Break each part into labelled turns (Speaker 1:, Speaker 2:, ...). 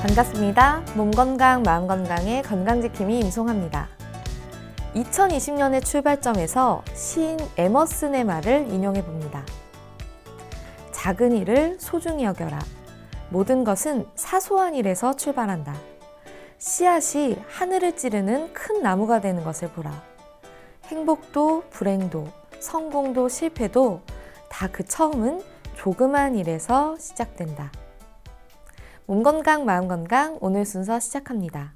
Speaker 1: 반갑습니다. 몸 건강, 마음 건강의 건강지킴이 임송합니다. 2020년의 출발점에서 시인 에머슨의 말을 인용해 봅니다. 작은 일을 소중히 여겨라. 모든 것은 사소한 일에서 출발한다. 씨앗이 하늘을 찌르는 큰 나무가 되는 것을 보라. 행복도 불행도 성공도 실패도 다 그 처음은 조그만 일에서 시작된다. 몸 건강, 마음 건강 오늘 순서 시작합니다.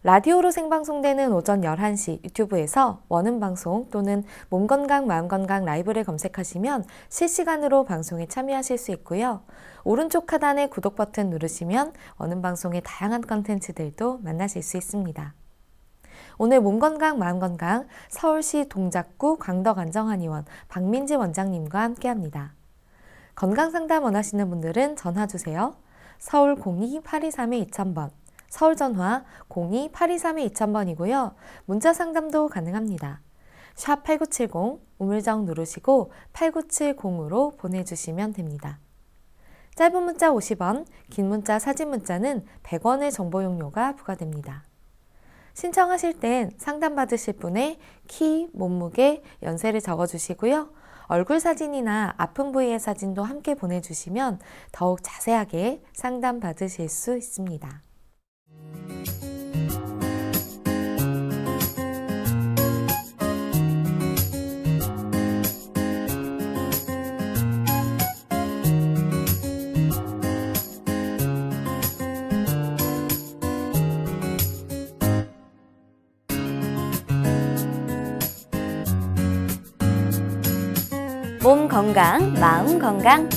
Speaker 1: 라디오로 생방송되는 오전 11시 유튜브에서 원음방송 또는 몸 건강, 마음 건강 라이브를 검색하시면 실시간으로 방송에 참여하실 수 있고요. 오른쪽 하단의 구독 버튼 누르시면 원음방송의 다양한 컨텐츠들도 만나실 수 있습니다. 오늘 몸 건강, 마음 건강 서울시 동작구 광덕안정한의원 박민지 원장님과 함께합니다. 건강상담 원하시는 분들은 전화주세요. 서울 02-823-2000번, 서울 전화 02-823-2000번이고요. 문자 상담도 가능합니다. 샵 8970 우물정 누르시고 8970으로 보내주시면 됩니다. 짧은 문자 50원, 긴 문자 사진 문자는 100원의 정보 용료가 부과됩니다. 신청하실 땐 상담받으실 분의 키, 몸무게, 연세를 적어주시고요. 얼굴 사진이나 아픈 부위의 사진도 함께 보내주시면 더욱 자세하게 상담받으실 수 있습니다.
Speaker 2: 몸 건강, 마음 건강.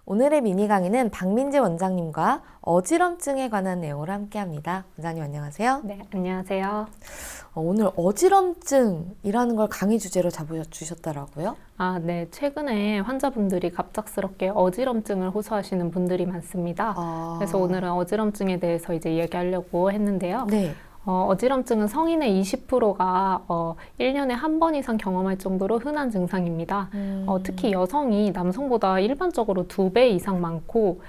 Speaker 1: 오늘의 미니 강의는 박민지 원장님과 어지럼증에 관한 내용을 함께합니다. 원장님 안녕하세요.
Speaker 3: 네, 안녕하세요.
Speaker 1: 오늘 어지럼증이라는 걸 강의 주제로 잡아주셨더라고요.
Speaker 3: 네. 최근에 환자분들이 갑작스럽게 어지럼증을 호소하시는 분들이 많습니다. 그래서 오늘은 어지럼증에 대해서 이제 얘기하려고 했는데요.
Speaker 1: 네.
Speaker 3: 어지럼증은 성인의 20%가 1년에 한 번 이상 경험할 정도로 흔한 증상입니다. 특히 여성이 남성보다 일반적으로 2배 이상 많고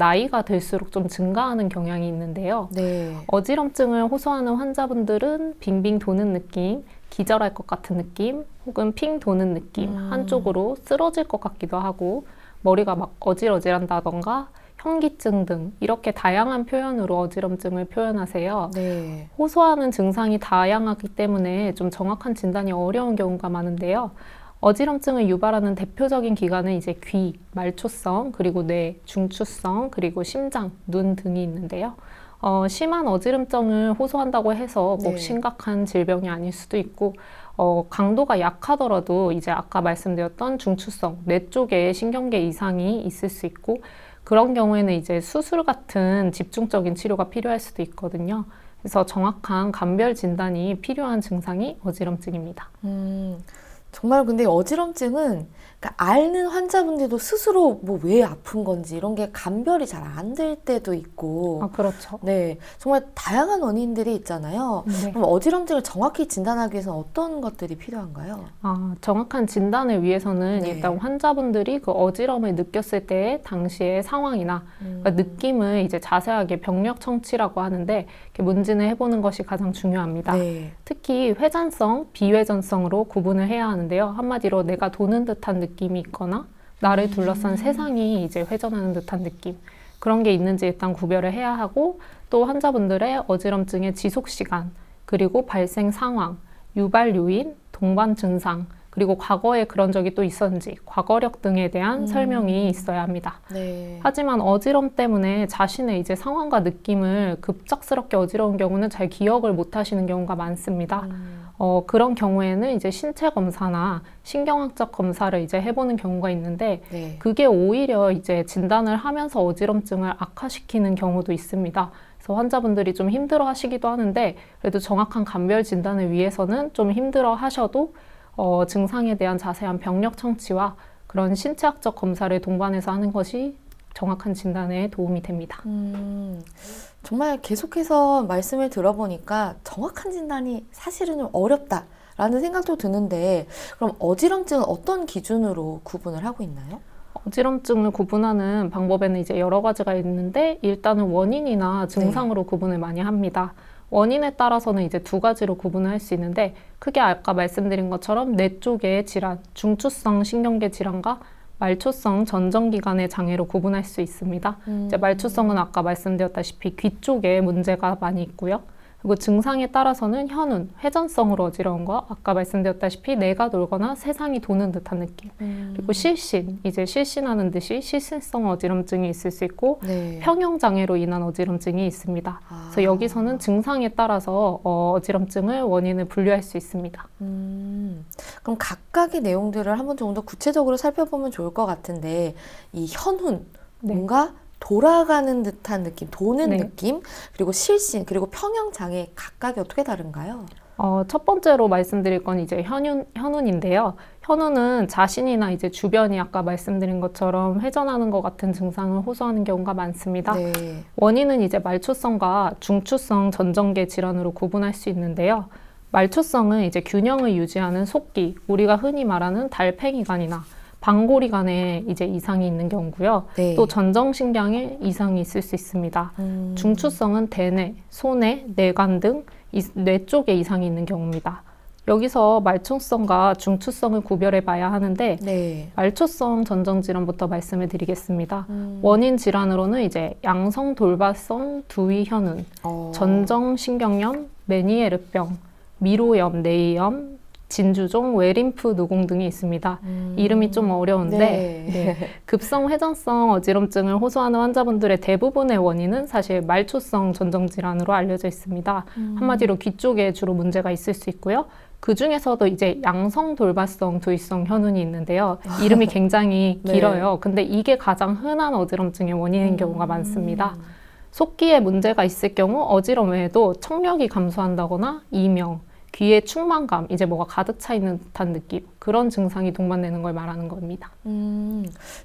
Speaker 3: 나이가 들수록 좀 증가하는 경향이 있는데요.
Speaker 1: 네.
Speaker 3: 어지럼증을 호소하는 환자분들은 빙빙 도는 느낌, 기절할 것 같은 느낌, 혹은 핑 도는 느낌, 한쪽으로 쓰러질 것 같기도 하고 머리가 막 어질어질한다던가 현기증 등 이렇게 다양한 표현으로 어지럼증을 표현하세요.
Speaker 1: 네.
Speaker 3: 호소하는 증상이 다양하기 때문에 좀 정확한 진단이 어려운 경우가 많은데요. 어지럼증을 유발하는 대표적인 기관은 이제 귀, 말초성, 그리고 뇌, 중추성, 그리고 심장, 눈 등이 있는데요. 심한 어지럼증을 호소한다고 해서 꼭
Speaker 1: 네. 심각한
Speaker 3: 질병이 아닐 수도 있고 강도가 약하더라도 이제 아까 말씀드렸던 중추성, 뇌 쪽에 신경계 이상이 있을 수 있고 그런 경우에는 이제 수술 같은 집중적인 치료가 필요할 수도 있거든요. 그래서 정확한 감별 진단이 필요한 증상이 어지럼증입니다.
Speaker 1: 정말 근데 어지럼증은 그러니까 앓는 환자분들도 스스로 뭐 왜 아픈 건지 이런 게 감별이 잘 안 될 때도 있고
Speaker 3: 그렇죠.
Speaker 1: 네, 정말 다양한 원인들이 있잖아요.
Speaker 3: 네.
Speaker 1: 그럼 어지럼증을 정확히 진단하기 위해서는 어떤 것들이 필요한가요?
Speaker 3: 정확한 진단을 위해서는
Speaker 1: 네.
Speaker 3: 일단 환자분들이 그 어지럼을 느꼈을 때의 당시의 상황이나 그러니까 느낌을 이제 자세하게 병력 청취라고 하는데 이렇게 문진을 해보는 것이 가장 중요합니다.
Speaker 1: 네.
Speaker 3: 특히 회전성, 비회전성으로 구분을 해야 하는데요. 한마디로 내가 도는 듯한 느낌이 있거나 나를 둘러싼 세상이 이제 회전하는 듯한 느낌, 그런 게 있는지 일단 구별을 해야 하고 또 환자분들의 어지럼증의 지속 시간, 그리고 발생 상황, 유발 요인, 동반 증상, 그리고 과거에 그런 적이 또 있었는지 과거력 등에 대한 설명이 있어야 합니다.
Speaker 1: 네.
Speaker 3: 하지만 어지럼 때문에 자신의 이제 상황과 느낌을 급작스럽게 어지러운 경우는 잘 기억을 못 하시는 경우가 많습니다. 그런 경우에는 이제 신체 검사나 신경학적 검사를 이제 해보는 경우가 있는데
Speaker 1: 네.
Speaker 3: 그게 오히려 이제 진단을 하면서 어지럼증을 악화시키는 경우도 있습니다. 그래서 환자분들이 좀 힘들어 하시기도 하는데 그래도 정확한 감별 진단을 위해서는 좀 힘들어 하셔도 증상에 대한 자세한 병력 청취와 그런 신체학적 검사를 동반해서 하는 것이 정확한 진단에 도움이 됩니다.
Speaker 1: 정말 계속해서 말씀을 들어보니까 정확한 진단이 사실은 좀 어렵다라는 생각도 드는데 그럼 어지럼증은 어떤 기준으로 구분을 하고 있나요?
Speaker 3: 어지럼증을 구분하는 방법에는 이제 여러 가지가 있는데 일단은 원인이나 증상으로 구분을 많이 합니다. 원인에 따라서는 이제 두 가지로 구분을 할 수 있는데 크게 아까 말씀드린 것처럼 뇌 쪽의 질환, 중추성 신경계 질환과 말초성 전정기관의 장애로 구분할 수 있습니다. 이제 말초성은 아까 말씀드렸다시피 귀 쪽에 문제가 많이 있고요. 그리고 증상에 따라서는 현운, 회전성으로 어지러운 거, 아까 말씀드렸다시피 뇌가 돌거나 세상이 도는 듯한 느낌. 그리고 실신, 이제 실신하는 듯이 실신성 어지럼증이 있을 수 있고
Speaker 1: 네.
Speaker 3: 평형장애로 인한 어지럼증이 있습니다. 그래서 여기서는 증상에 따라서 어지럼증을 원인을 분류할 수 있습니다.
Speaker 1: 그럼 각각의 내용들을 한번 좀 더 구체적으로 살펴보면 좋을 것 같은데 이 현훈,
Speaker 3: 네.
Speaker 1: 뭔가 돌아가는 듯한 느낌, 도는
Speaker 3: 네.
Speaker 1: 느낌, 그리고 실신, 그리고 평형장애 각각이 어떻게 다른가요?
Speaker 3: 첫 번째로 말씀드릴 건 이제 현운인데요. 현운은 자신이나 이제 주변이 아까 말씀드린 것처럼 회전하는 것 같은 증상을 호소하는 경우가 많습니다.
Speaker 1: 네.
Speaker 3: 원인은 이제 말초성과 중추성 전정계 질환으로 구분할 수 있는데요. 말초성은 이제 균형을 유지하는 속기, 우리가 흔히 말하는 달팽이관이나 방골이관에 이제 이상이 있는 경우고요.
Speaker 1: 네.
Speaker 3: 또 전정신경에 이상이 있을 수 있습니다. 중추성은 대뇌, 소뇌, 뇌관 등 뇌 쪽에 이상이 있는 경우입니다. 여기서 말초성과 중추성을 구별해 봐야 하는데
Speaker 1: 네.
Speaker 3: 말초성 전정 질환부터 말씀을 드리겠습니다. 원인 질환으로는 이제 양성 돌발성 두위 현운, 전정신경염, 메니에르병, 미로염, 뇌염, 진주종, 외림프 누공 등이 있습니다. 이름이 좀 어려운데
Speaker 1: 네.
Speaker 3: 급성 회전성 어지럼증을 호소하는 환자분들의 대부분의 원인은 사실 말초성 전정 질환으로 알려져 있습니다. 한마디로 귀 쪽에 주로 문제가 있을 수 있고요. 그 중에서도 이제 양성 돌발성 두위성 현운이 있는데요. 이름이 굉장히
Speaker 1: 네.
Speaker 3: 길어요. 근데 이게 가장 흔한 어지럼증의 원인인 경우가 많습니다. 속기에 문제가 있을 경우 어지럼 외에도 청력이 감소한다거나 이명, 귀에 충만감, 이제 뭐가 가득 차 있는 듯한 느낌, 그런 증상이 동반되는 걸 말하는 겁니다.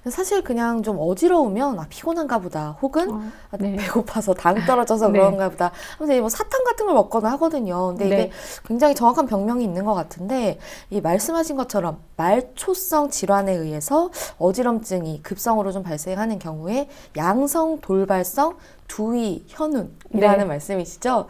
Speaker 1: 사실 그냥 좀 어지러우면 피곤한가 보다 혹은
Speaker 3: 네.
Speaker 1: 배고파서 당 떨어져서
Speaker 3: 네.
Speaker 1: 그런가 보다 하면서 뭐 사탕 같은 걸 먹거나 하거든요. 근데 이게
Speaker 3: 네.
Speaker 1: 굉장히 정확한 병명이 있는 것 같은데 이 말씀하신 것처럼 말초성 질환에 의해서 어지럼증이 급성으로 좀 발생하는 경우에 양성 돌발성 두위 현운이라는
Speaker 3: 네.
Speaker 1: 말씀이시죠?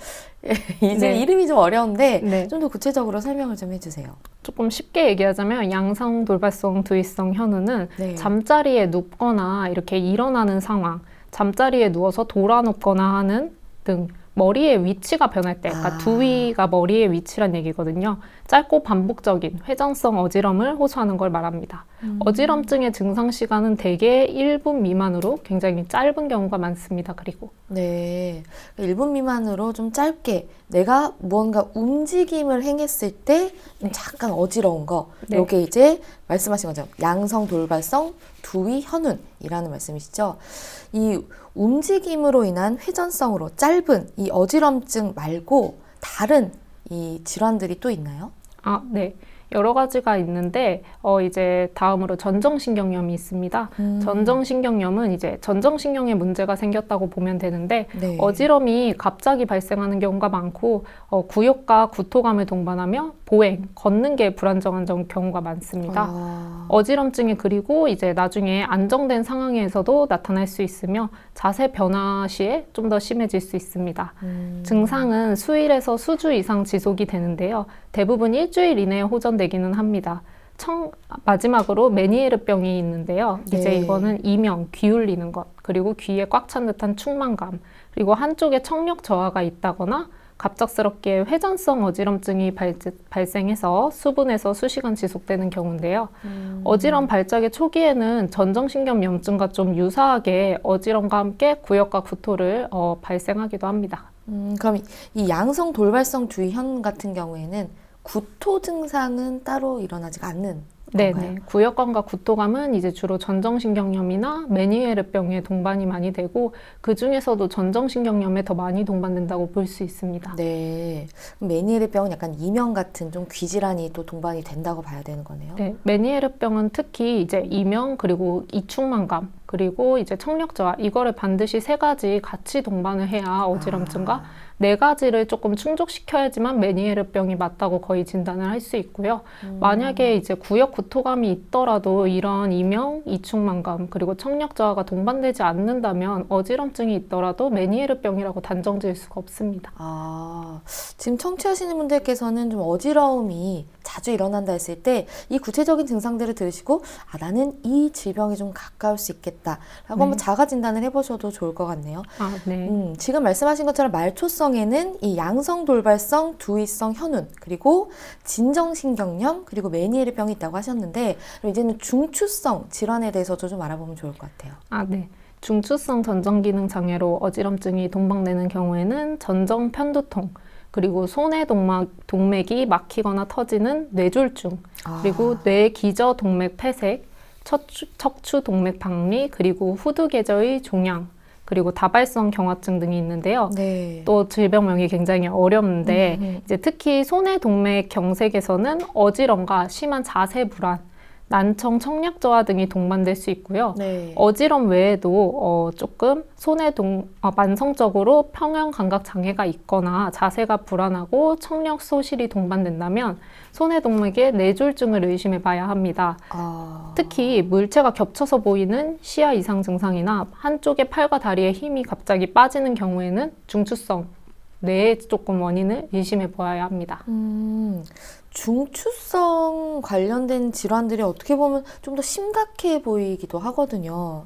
Speaker 1: 이제
Speaker 3: 네.
Speaker 1: 이름이 좀 어려운데
Speaker 3: 네.
Speaker 1: 좀 더 구체적으로 설명을 좀 해주세요.
Speaker 3: 조금 쉽게 얘기하자면 양성 돌발성 두위성 현우는
Speaker 1: 네.
Speaker 3: 잠자리에 눕거나 이렇게 일어나는 상황, 잠자리에 누워서 돌아 눕거나 하는 등 머리의 위치가 변할 때, 그러니까 두위가 머리의 위치란 얘기거든요. 짧고 반복적인 회전성 어지럼을 호소하는 걸 말합니다. 어지럼증의 증상 시간은 대개 1분 미만으로 굉장히 짧은 경우가 많습니다. 그리고
Speaker 1: 네, 1분 미만으로 좀 짧게 내가 무언가 움직임을 행했을 때 잠깐 어지러운 거,
Speaker 3: 네.
Speaker 1: 이게 이제 말씀하신 것처럼 양성 돌발성 두위 현운이라는 말씀이시죠. 이 움직임으로 인한 회전성으로 짧은 이 어지럼증 말고 다른 이 질환들이 또 있나요?
Speaker 3: 네. 여러 가지가 있는데 이제 다음으로 전정신경염이 있습니다. 전정신경염은 이제 전정신경에 문제가 생겼다고 보면 되는데
Speaker 1: 네.
Speaker 3: 어지럼이 갑자기 발생하는 경우가 많고 구역과 구토감을 동반하며 보행, 걷는 게 불안정한 경우가 많습니다. 어지럼증이 그리고 이제 나중에 안정된 상황에서도 나타날 수 있으며 자세 변화 시에 좀 더 심해질 수 있습니다. 증상은 수일에서 수주 이상 지속이 되는데요. 대부분 일주일 이내에 호전되기는 합니다. 마지막으로 메니에르병이 있는데요.
Speaker 1: 네.
Speaker 3: 이제 이거는 이명, 귀 울리는 것, 그리고 귀에 꽉 찬 듯한 충만감, 그리고 한쪽에 청력 저하가 있다거나 갑작스럽게 회전성 어지럼증이 발생해서 수분에서 수시간 지속되는 경우인데요. 어지럼 발작의 초기에는 전정신경염증과 좀 유사하게 어지럼과 함께 구역과 구토를 발생하기도 합니다.
Speaker 1: 그럼 이 양성 돌발성 두위 현운 같은 경우에는 구토 증상은 따로 일어나지가 않는 건가요?
Speaker 3: 네네. 구역감과 구토감은 이제 주로 전정신경염이나 메니에르병에 동반이 많이 되고 그 중에서도 전정신경염에 더 많이 동반된다고 볼 수 있습니다.
Speaker 1: 네. 메니에르병은 약간 이명 같은 좀 귀질환이 또 동반이 된다고 봐야 되는 거네요.
Speaker 3: 네. 메니에르병은 특히 이제 이명 그리고 이충만감 그리고 이제 청력 저하, 이거를 반드시 3가지 같이 동반을 해야 어지럼증과 4가지를 조금 충족시켜야지만 메니에르병이 맞다고 거의 진단을 할 수 있고요. 만약에 이제 구역 구토감이 있더라도 이런 이명, 이충만감, 그리고 청력 저하가 동반되지 않는다면 어지럼증이 있더라도 메니에르병이라고 단정 지을 수가 없습니다.
Speaker 1: 지금 청취하시는 분들께서는 좀 어지러움이 자주 일어난다 했을 때 이 구체적인 증상들을 들으시고 나는 이 질병이 좀 가까울 수 있겠다라고 한번 자가 진단을 해보셔도 좋을 것 같네요.
Speaker 3: 네.
Speaker 1: 지금 말씀하신 것처럼 말초성에는 이 양성 돌발성 두이성 현운, 그리고 진정신경염, 그리고 메니에르병이 있다고 하셨는데, 그럼 이제는 중추성 질환에 대해서도 좀 알아보면 좋을 것 같아요.
Speaker 3: 네. 중추성 전정기능 장애로 어지럼증이 동반되는 경우에는 전정 편두통, 그리고 손의 동맥이 막히거나 터지는 뇌졸중, 그리고 뇌 기저 동맥 폐색, 척추 동맥 박리, 그리고 후두계저의 종양, 그리고 다발성 경화증 등이 있는데요.
Speaker 1: 네.
Speaker 3: 또 질병명이 굉장히 어렵는데 이제 특히 손의 동맥 경색에서는 어지럼과 심한 자세 불안, 난청, 청력 저하 등이 동반될 수 있고요.
Speaker 1: 네.
Speaker 3: 어지럼 외에도 조금 만성적으로 평형 감각 장애가 있거나 자세가 불안하고 청력 소실이 동반된다면 손의 동맥에 뇌졸중을 의심해 봐야 합니다. 특히 물체가 겹쳐서 보이는 시야 이상 증상이나 한쪽의 팔과 다리에 힘이 갑자기 빠지는 경우에는 중추성 뇌에 조금 원인을 의심해 보아야 합니다.
Speaker 1: 중추성 관련된 질환들이 어떻게 보면 좀 더 심각해 보이기도 하거든요.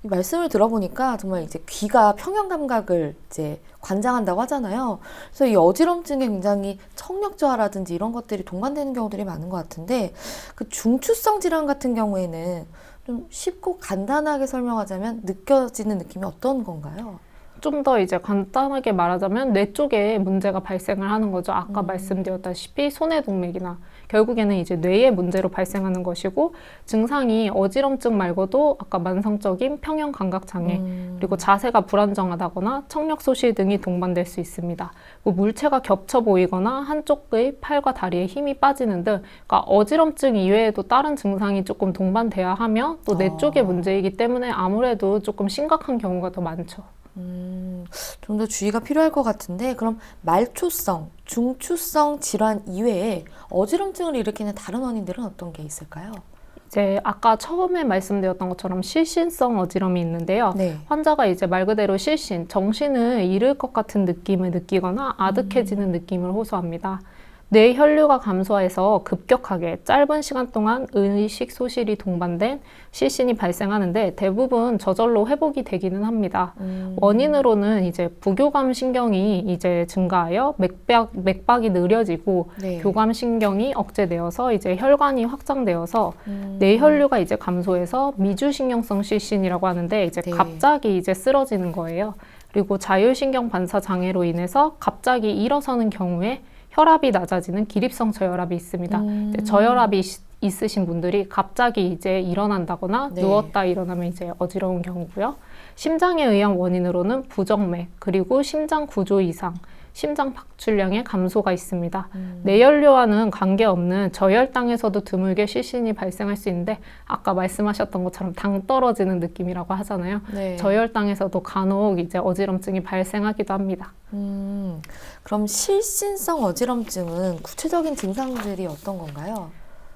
Speaker 1: 이 말씀을 들어보니까 정말 이제 귀가 평형 감각을 이제 관장한다고 하잖아요. 그래서 이 어지럼증에 굉장히 청력 저하라든지 이런 것들이 동반되는 경우들이 많은 것 같은데, 그 중추성 질환 같은 경우에는 좀 쉽고 간단하게 설명하자면 느껴지는 느낌이 어떤 건가요?
Speaker 3: 좀 더 이제 간단하게 말하자면 뇌 쪽에 문제가 발생을 하는 거죠. 아까 말씀드렸다시피 손의 동맥이나 결국에는 이제 뇌의 문제로 발생하는 것이고, 증상이 어지럼증 말고도 아까 만성적인 평형 감각 장애, 그리고 자세가 불안정하다거나 청력 소실 등이 동반될 수 있습니다. 물체가 겹쳐 보이거나 한쪽의 팔과 다리에 힘이 빠지는 등, 그러니까 어지럼증 이외에도 다른 증상이 조금 동반돼야 하며 또 뇌 쪽의 문제이기 때문에 아무래도 조금 심각한 경우가 더 많죠.
Speaker 1: 좀 더 주의가 필요할 것 같은데, 그럼 말초성, 중추성 질환 이외에 어지럼증을 일으키는 다른 원인들은 어떤 게 있을까요?
Speaker 3: 이제 아까 처음에 말씀드렸던 것처럼 실신성 어지럼이 있는데요.
Speaker 1: 네.
Speaker 3: 환자가 이제 말 그대로 실신, 정신을 잃을 것 같은 느낌을 느끼거나 아득해지는 느낌을 호소합니다. 뇌 혈류가 감소해서 급격하게 짧은 시간 동안 의식 소실이 동반된 실신이 발생하는데 대부분 저절로 회복이 되기는 합니다. 원인으로는 이제 부교감 신경이 이제 증가하여 맥박이 느려지고
Speaker 1: 네.
Speaker 3: 교감 신경이 억제되어서 이제 혈관이 확장되어서 뇌 혈류가 이제 감소해서 미주신경성 실신이라고 하는데 이제
Speaker 1: 네.
Speaker 3: 갑자기 이제 쓰러지는 거예요. 그리고 자율신경 반사 장애로 인해서 갑자기 일어서는 경우에 혈압이 낮아지는 기립성 저혈압이 있습니다. 저혈압이 있으신 분들이 갑자기 이제 일어난다거나
Speaker 1: 네.
Speaker 3: 누웠다 일어나면 이제 어지러운 경우고요. 심장에 의한 원인으로는 부정맥, 그리고 심장 구조 이상, 심장 박출량의 감소가 있습니다. 뇌연료와는 관계없는 저혈당에서도 드물게 실신이 발생할 수 있는데 아까 말씀하셨던 것처럼 당 떨어지는 느낌이라고 하잖아요.
Speaker 1: 네.
Speaker 3: 저혈당에서도 간혹 이제 어지럼증이 발생하기도 합니다.
Speaker 1: 그럼 실신성 어지럼증은 구체적인 증상들이 어떤 건가요?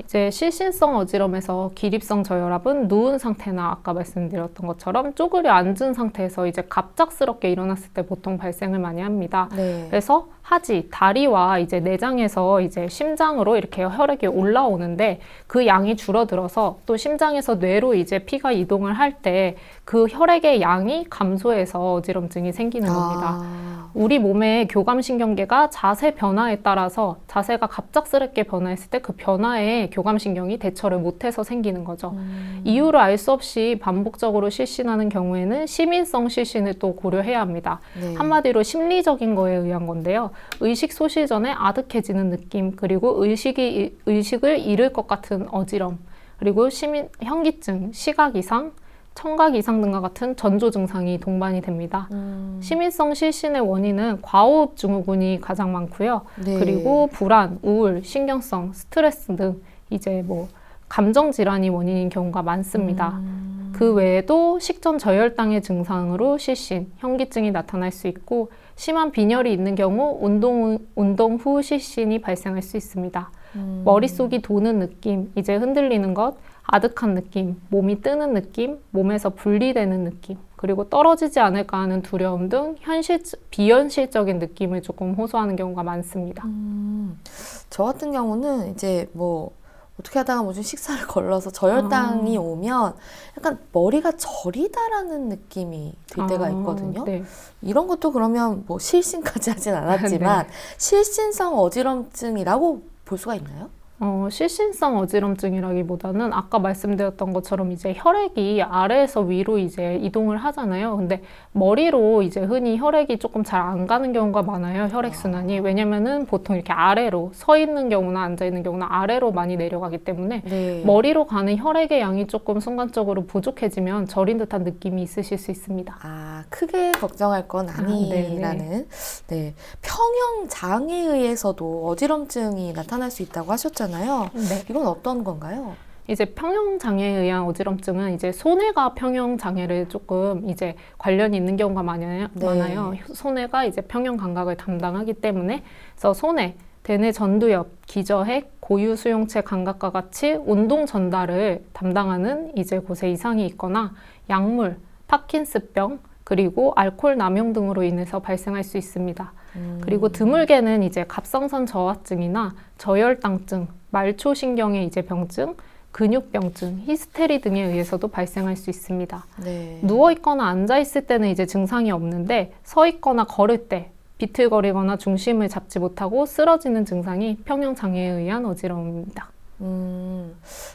Speaker 3: 이제 실신성 어지럼에서 기립성 저혈압은 누운 상태나 아까 말씀드렸던 것처럼 쪼그려 앉은 상태에서 이제 갑작스럽게 일어났을 때 보통 발생을 많이 합니다.
Speaker 1: 네.
Speaker 3: 그래서 하지, 다리와 이제 내장에서 이제 심장으로 이렇게 혈액이 올라오는데 그 양이 줄어들어서 또 심장에서 뇌로 이제 피가 이동을 할 때 그 혈액의 양이 감소해서 어지럼증이 생기는 겁니다. 우리 몸의 교감신경계가 자세 변화에 따라서 자세가 갑작스럽게 변화했을 때 그 변화에 교감신경이 대처를 못해서 생기는 거죠. 이유를 알 수 없이 반복적으로 실신하는 경우에는 시민성 실신을 또 고려해야 합니다.
Speaker 1: 네.
Speaker 3: 한마디로 심리적인 거에 의한 건데요. 의식 소실 전에 아득해지는 느낌, 그리고 의식을 잃을 것 같은 어지럼, 그리고 현기증, 시각 이상, 청각 이상 등과 같은 전조 증상이 동반이 됩니다. 시민성 실신의 원인은 과호흡 증후군이 가장 많고요.
Speaker 1: 네.
Speaker 3: 그리고 불안, 우울, 신경성, 스트레스 등 이제 뭐 감정 질환이 원인인 경우가 많습니다. 그 외에도 식전 저혈당의 증상으로 실신, 현기증이 나타날 수 있고 심한 빈혈이 있는 경우 운동 후 실신이 발생할 수 있습니다. 머릿속이 도는 느낌, 이제 흔들리는 것, 아득한 느낌, 몸이 뜨는 느낌, 몸에서 분리되는 느낌, 그리고 떨어지지 않을까 하는 두려움 등 비현실적인 느낌을 조금 호소하는 경우가 많습니다.
Speaker 1: 저 같은 경우는 이제 뭐 어떻게 하다가 뭐 좀 식사를 걸러서 저혈당이 오면 약간 머리가 저리다라는 느낌이 들 때가 있거든요.
Speaker 3: 네.
Speaker 1: 이런 것도 그러면 뭐 실신까지 하진 않았지만
Speaker 3: 네.
Speaker 1: 실신성 어지럼증이라고 볼 수가 있나요?
Speaker 3: 실신성 어지럼증이라기보다는 아까 말씀드렸던 것처럼 이제 혈액이 아래에서 위로 이제 이동을 하잖아요. 근데 머리로 이제 흔히 혈액이 조금 잘 안 가는 경우가 많아요. 혈액순환이. 왜냐면은 보통 이렇게 아래로 서 있는 경우나 앉아 있는 경우나 아래로 많이 내려가기 때문에
Speaker 1: 네.
Speaker 3: 머리로 가는 혈액의 양이 조금 순간적으로 부족해지면 저린 듯한 느낌이 있으실 수 있습니다.
Speaker 1: 아, 크게 걱정할 건 아니라는. 네. 평형 장애에 의해서도 어지럼증이 나타날 수 있다고 하셨잖아요.
Speaker 3: 네.
Speaker 1: 이건 어떤 건가요?
Speaker 3: 이제 평형 장애에 의한 어지럼증은 이제 손해가 평형 장애를 조금 이제 관련이 있는 경우가 많아요.
Speaker 1: 네.
Speaker 3: 손해가 이제 평형 감각을 담당하기 때문에 그래서 손해, 대뇌 전두엽, 기저핵, 고유 수용체 감각과 같이 운동 전달을 담당하는 이제 곳에 이상이 있거나 약물, 파킨스병, 그리고 알코올 남용 등으로 인해서 발생할 수 있습니다. 그리고 드물게는 이제 갑상선 저하증이나 저혈당증, 말초신경의 이제 병증, 근육병증, 히스테리 등에 의해서도 발생할 수 있습니다.
Speaker 1: 네.
Speaker 3: 누워 있거나 앉아 있을 때는 이제 증상이 없는데 서 있거나 걸을 때 비틀거리거나 중심을 잡지 못하고 쓰러지는 증상이 평형 장애에 의한 어지러움입니다.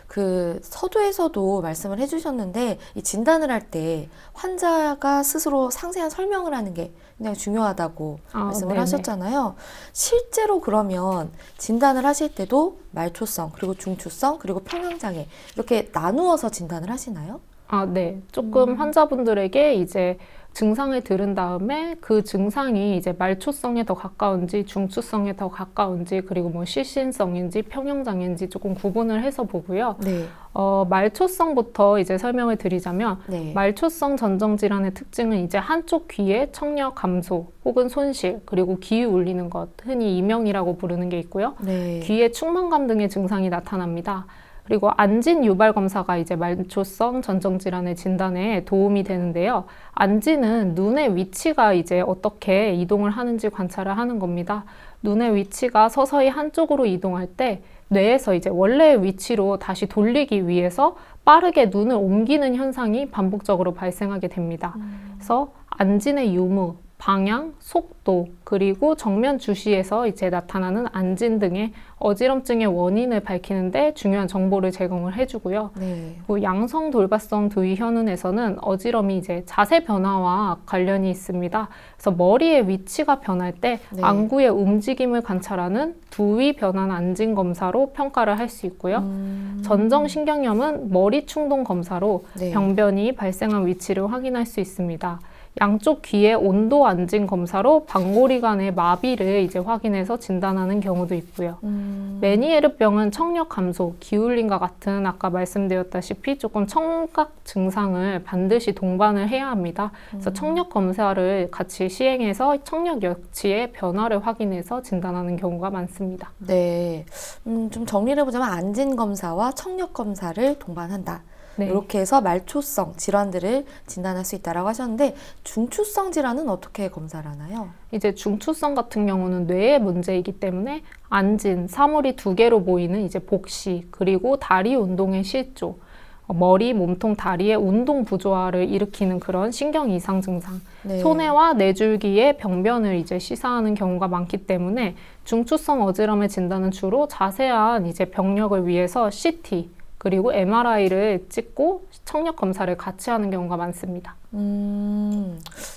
Speaker 1: 그 서두에서도 말씀을 해주셨는데 이 진단을 할 때 환자가 스스로 상세한 설명을 하는 게 굉장히 중요하다고 말씀을
Speaker 3: 네네.
Speaker 1: 하셨잖아요. 실제로 그러면 진단을 하실 때도 말초성, 그리고 중추성, 그리고 평형장애 이렇게 나누어서 진단을 하시나요?
Speaker 3: 네. 조금 환자분들에게 이제 증상을 들은 다음에 그 증상이 이제 말초성에 더 가까운지 중추성에 더 가까운지 그리고 뭐 실신성인지 평형장애인지 조금 구분을 해서 보고요.
Speaker 1: 네.
Speaker 3: 말초성부터 이제 설명을 드리자면
Speaker 1: 네.
Speaker 3: 말초성 전정 질환의 특징은 이제 한쪽 귀의 청력 감소 혹은 손실 그리고 귀 울리는 것 흔히 이명이라고 부르는 게 있고요.
Speaker 1: 네.
Speaker 3: 귀의 충만감 등의 증상이 나타납니다. 그리고 안진 유발 검사가 이제 말초성 전정 질환의 진단에 도움이 되는데요. 안진은 눈의 위치가 이제 어떻게 이동을 하는지 관찰을 하는 겁니다. 눈의 위치가 서서히 한쪽으로 이동할 때 뇌에서 이제 원래의 위치로 다시 돌리기 위해서 빠르게 눈을 옮기는 현상이 반복적으로 발생하게 됩니다. 그래서 안진의 유무, 방향, 속도, 그리고 정면 주시에서 이제 나타나는 안진 등의 어지럼증의 원인을 밝히는데 중요한 정보를 제공을 해주고요.
Speaker 1: 네.
Speaker 3: 그리고 양성 돌발성 두위 현운에서는 어지럼이 이제 자세 변화와 관련이 있습니다. 그래서 머리의 위치가 변할 때
Speaker 1: 네.
Speaker 3: 안구의 움직임을 관찰하는 두위 변환 안진 검사로 평가를 할 수 있고요. 전정 신경염은 머리 충동 검사로
Speaker 1: 네.
Speaker 3: 병변이 발생한 위치를 확인할 수 있습니다. 양쪽 귀의 온도 안진 검사로 방골이관의 마비를 이제 확인해서 진단하는 경우도 있고요. 메니에르병은 청력 감소, 기울림과 같은 아까 말씀드렸다시피 조금 청각 증상을 반드시 동반을 해야 합니다. 그래서 청력 검사를 같이 시행해서 청력 여치의 변화를 확인해서 진단하는 경우가 많습니다.
Speaker 1: 네. 좀 정리를 해보자면 안진 검사와 청력 검사를 동반한다.
Speaker 3: 네.
Speaker 1: 이렇게 해서 말초성 질환들을 진단할 수 있다라고 하셨는데 중추성 질환은 어떻게 검사를 하나요?
Speaker 3: 이제 중추성 같은 경우는 뇌의 문제이기 때문에 안진, 사물이 두 개로 보이는 이제 복시, 그리고 다리 운동의 실조, 머리, 몸통, 다리의 운동 부조화를 일으키는 그런 신경 이상 증상,
Speaker 1: 네.
Speaker 3: 손해와 뇌줄기의 병변을 이제 시사하는 경우가 많기 때문에 중추성 어지럼의 진단은 주로 자세한 이제 병력을 위해서 CT, 그리고 MRI를 찍고 청력 검사를 같이 하는 경우가 많습니다.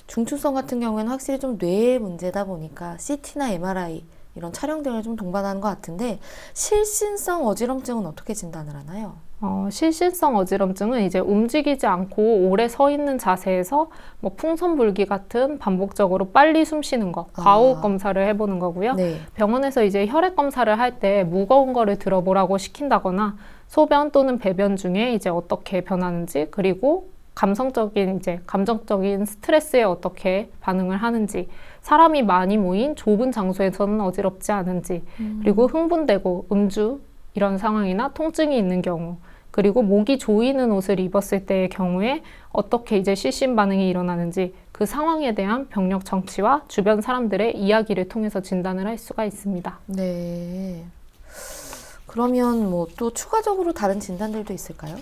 Speaker 1: 중추성 같은 경우에는 확실히 좀 뇌의 문제다 보니까 CT나 MRI 이런 촬영들을 좀 동반하는 것 같은데 실신성 어지럼증은 어떻게 진단을 하나요?
Speaker 3: 실신성 어지럼증은 이제 움직이지 않고 오래 서 있는 자세에서 뭐 풍선불기 같은 반복적으로 빨리 숨 쉬는 거, 과호흡 검사를 해보는 거고요.
Speaker 1: 네.
Speaker 3: 병원에서 이제 혈액 검사를 할 때 무거운 거를 들어보라고 시킨다거나 소변 또는 배변 중에 이제 어떻게 변하는지, 그리고 감성적인 이제 감정적인 스트레스에 어떻게 반응을 하는지, 사람이 많이 모인 좁은 장소에서는 어지럽지 않은지, 그리고 흥분되고 음주 이런 상황이나 통증이 있는 경우, 그리고 목이 조이는 옷을 입었을 때의 경우에 어떻게 이제 실신 반응이 일어나는지, 그 상황에 대한 병력 정치와 주변 사람들의 이야기를 통해서 진단을 할 수가 있습니다.
Speaker 1: 네. 그러면 뭐 또 추가적으로 다른 진단들도 있을까요?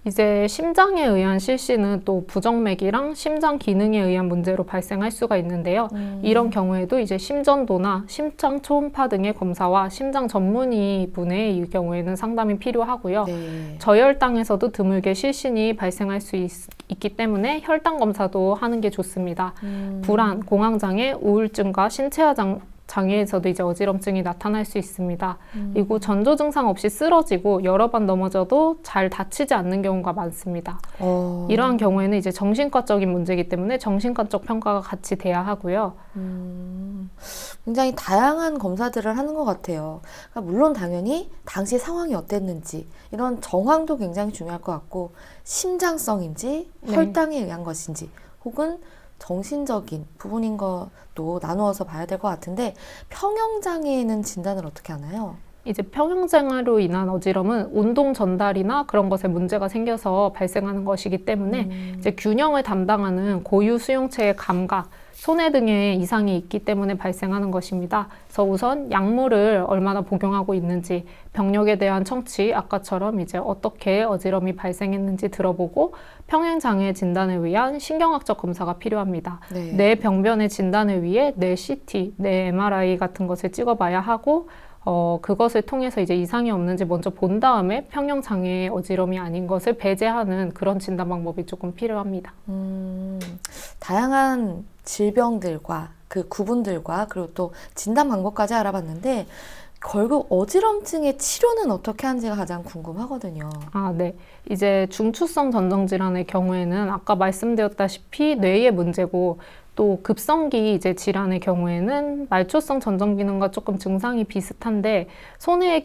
Speaker 3: 이제 심장에 의한 실신은 또 부정맥이랑 심장 기능에 의한 문제로 발생할 수가 있는데요. 이런 경우에도 이제 심전도나 심장 초음파 등의 검사와 심장 전문의 분의 이 경우에는 상담이 필요하고요.
Speaker 1: 네.
Speaker 3: 저혈당에서도 드물게 실신이 발생할 수 있기 때문에 혈당 검사도 하는 게 좋습니다. 불안, 공황장애, 우울증과 신체화 장애에서도 이제 어지럼증이 나타날 수 있습니다. 그리고 전조 증상 없이 쓰러지고 여러 번 넘어져도 잘 다치지 않는 경우가 많습니다. 이러한 경우에는 이제 정신과적인 문제이기 때문에 정신과적 평가가 같이 돼야 하고요.
Speaker 1: 굉장히 다양한 검사들을 하는 것 같아요. 그러니까 물론 당연히 당시 상황이 어땠는지 이런 정황도 굉장히 중요할 것 같고, 심장성인지 혈당에 의한 것인지 혹은 정신적인 부분인 것도 나누어서 봐야 될 것 같은데, 평형장애에는 진단을 어떻게 하나요?
Speaker 3: 이제 평형장애로 인한 어지럼은 운동 전달이나 그런 것에 문제가 생겨서 발생하는 것이기 때문에 이제 균형을 담당하는 고유 수용체의 감각, 손해 등의 이상이 있기 때문에 발생하는 것입니다. 그래서 우선 약물을 얼마나 복용하고 있는지, 병력에 대한 청취, 아까처럼 이제 어떻게 어지럼이 발생했는지 들어보고 평행장애 진단을 위한 신경학적 검사가 필요합니다.
Speaker 1: 네.
Speaker 3: 뇌 병변의 진단을 위해 뇌 CT, 뇌 MRI 같은 것을 찍어봐야 하고, 그것을 통해서 이제 이상이 없는지 먼저 본 다음에 평형장애의 어지럼이 아닌 것을 배제하는 그런 진단 방법이 조금 필요합니다.
Speaker 1: 다양한 질병들과 그 구분들과 그리고 또 진단 방법까지 알아봤는데, 결국 어지럼증의 치료는 어떻게 하는지가 가장 궁금하거든요.
Speaker 3: 네. 이제 중추성 전정질환의 경우에는 아까 말씀드렸다시피 뇌의 문제고, 또 급성기 이제 질환의 경우에는 말초성 전정 기능과 조금 증상이 비슷한데, 손해의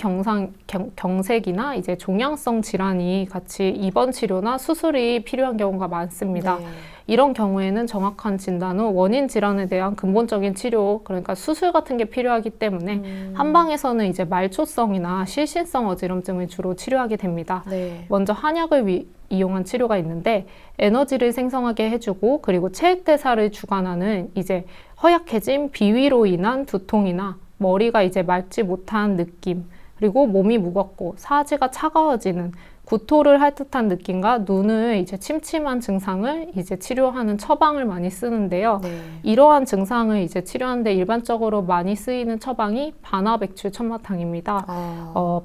Speaker 3: 경색이나 이제 종양성 질환이 같이 입원 치료나 수술이 필요한 경우가 많습니다.
Speaker 1: 네.
Speaker 3: 이런 경우에는 정확한 진단 후 원인 질환에 대한 근본적인 치료, 그러니까 수술 같은 게 필요하기 때문에 한방에서는 이제 말초성이나 실신성 어지럼증을 주로 치료하게 됩니다.
Speaker 1: 네.
Speaker 3: 먼저 한약을 이용한 치료가 있는데, 에너지를 생성하게 해주고, 그리고 체액대사를 주관하는 이제 허약해진 비위로 인한 두통이나 머리가 이제 맑지 못한 느낌, 그리고 몸이 무겁고 사지가 차가워지는 구토를 할 듯한 느낌과 눈을 이제 침침한 증상을 이제 치료하는 처방을 많이 쓰는데요.
Speaker 1: 네.
Speaker 3: 이러한 증상을 이제 치료하는데 일반적으로 많이 쓰이는 처방이 반화백출 천마탕입니다.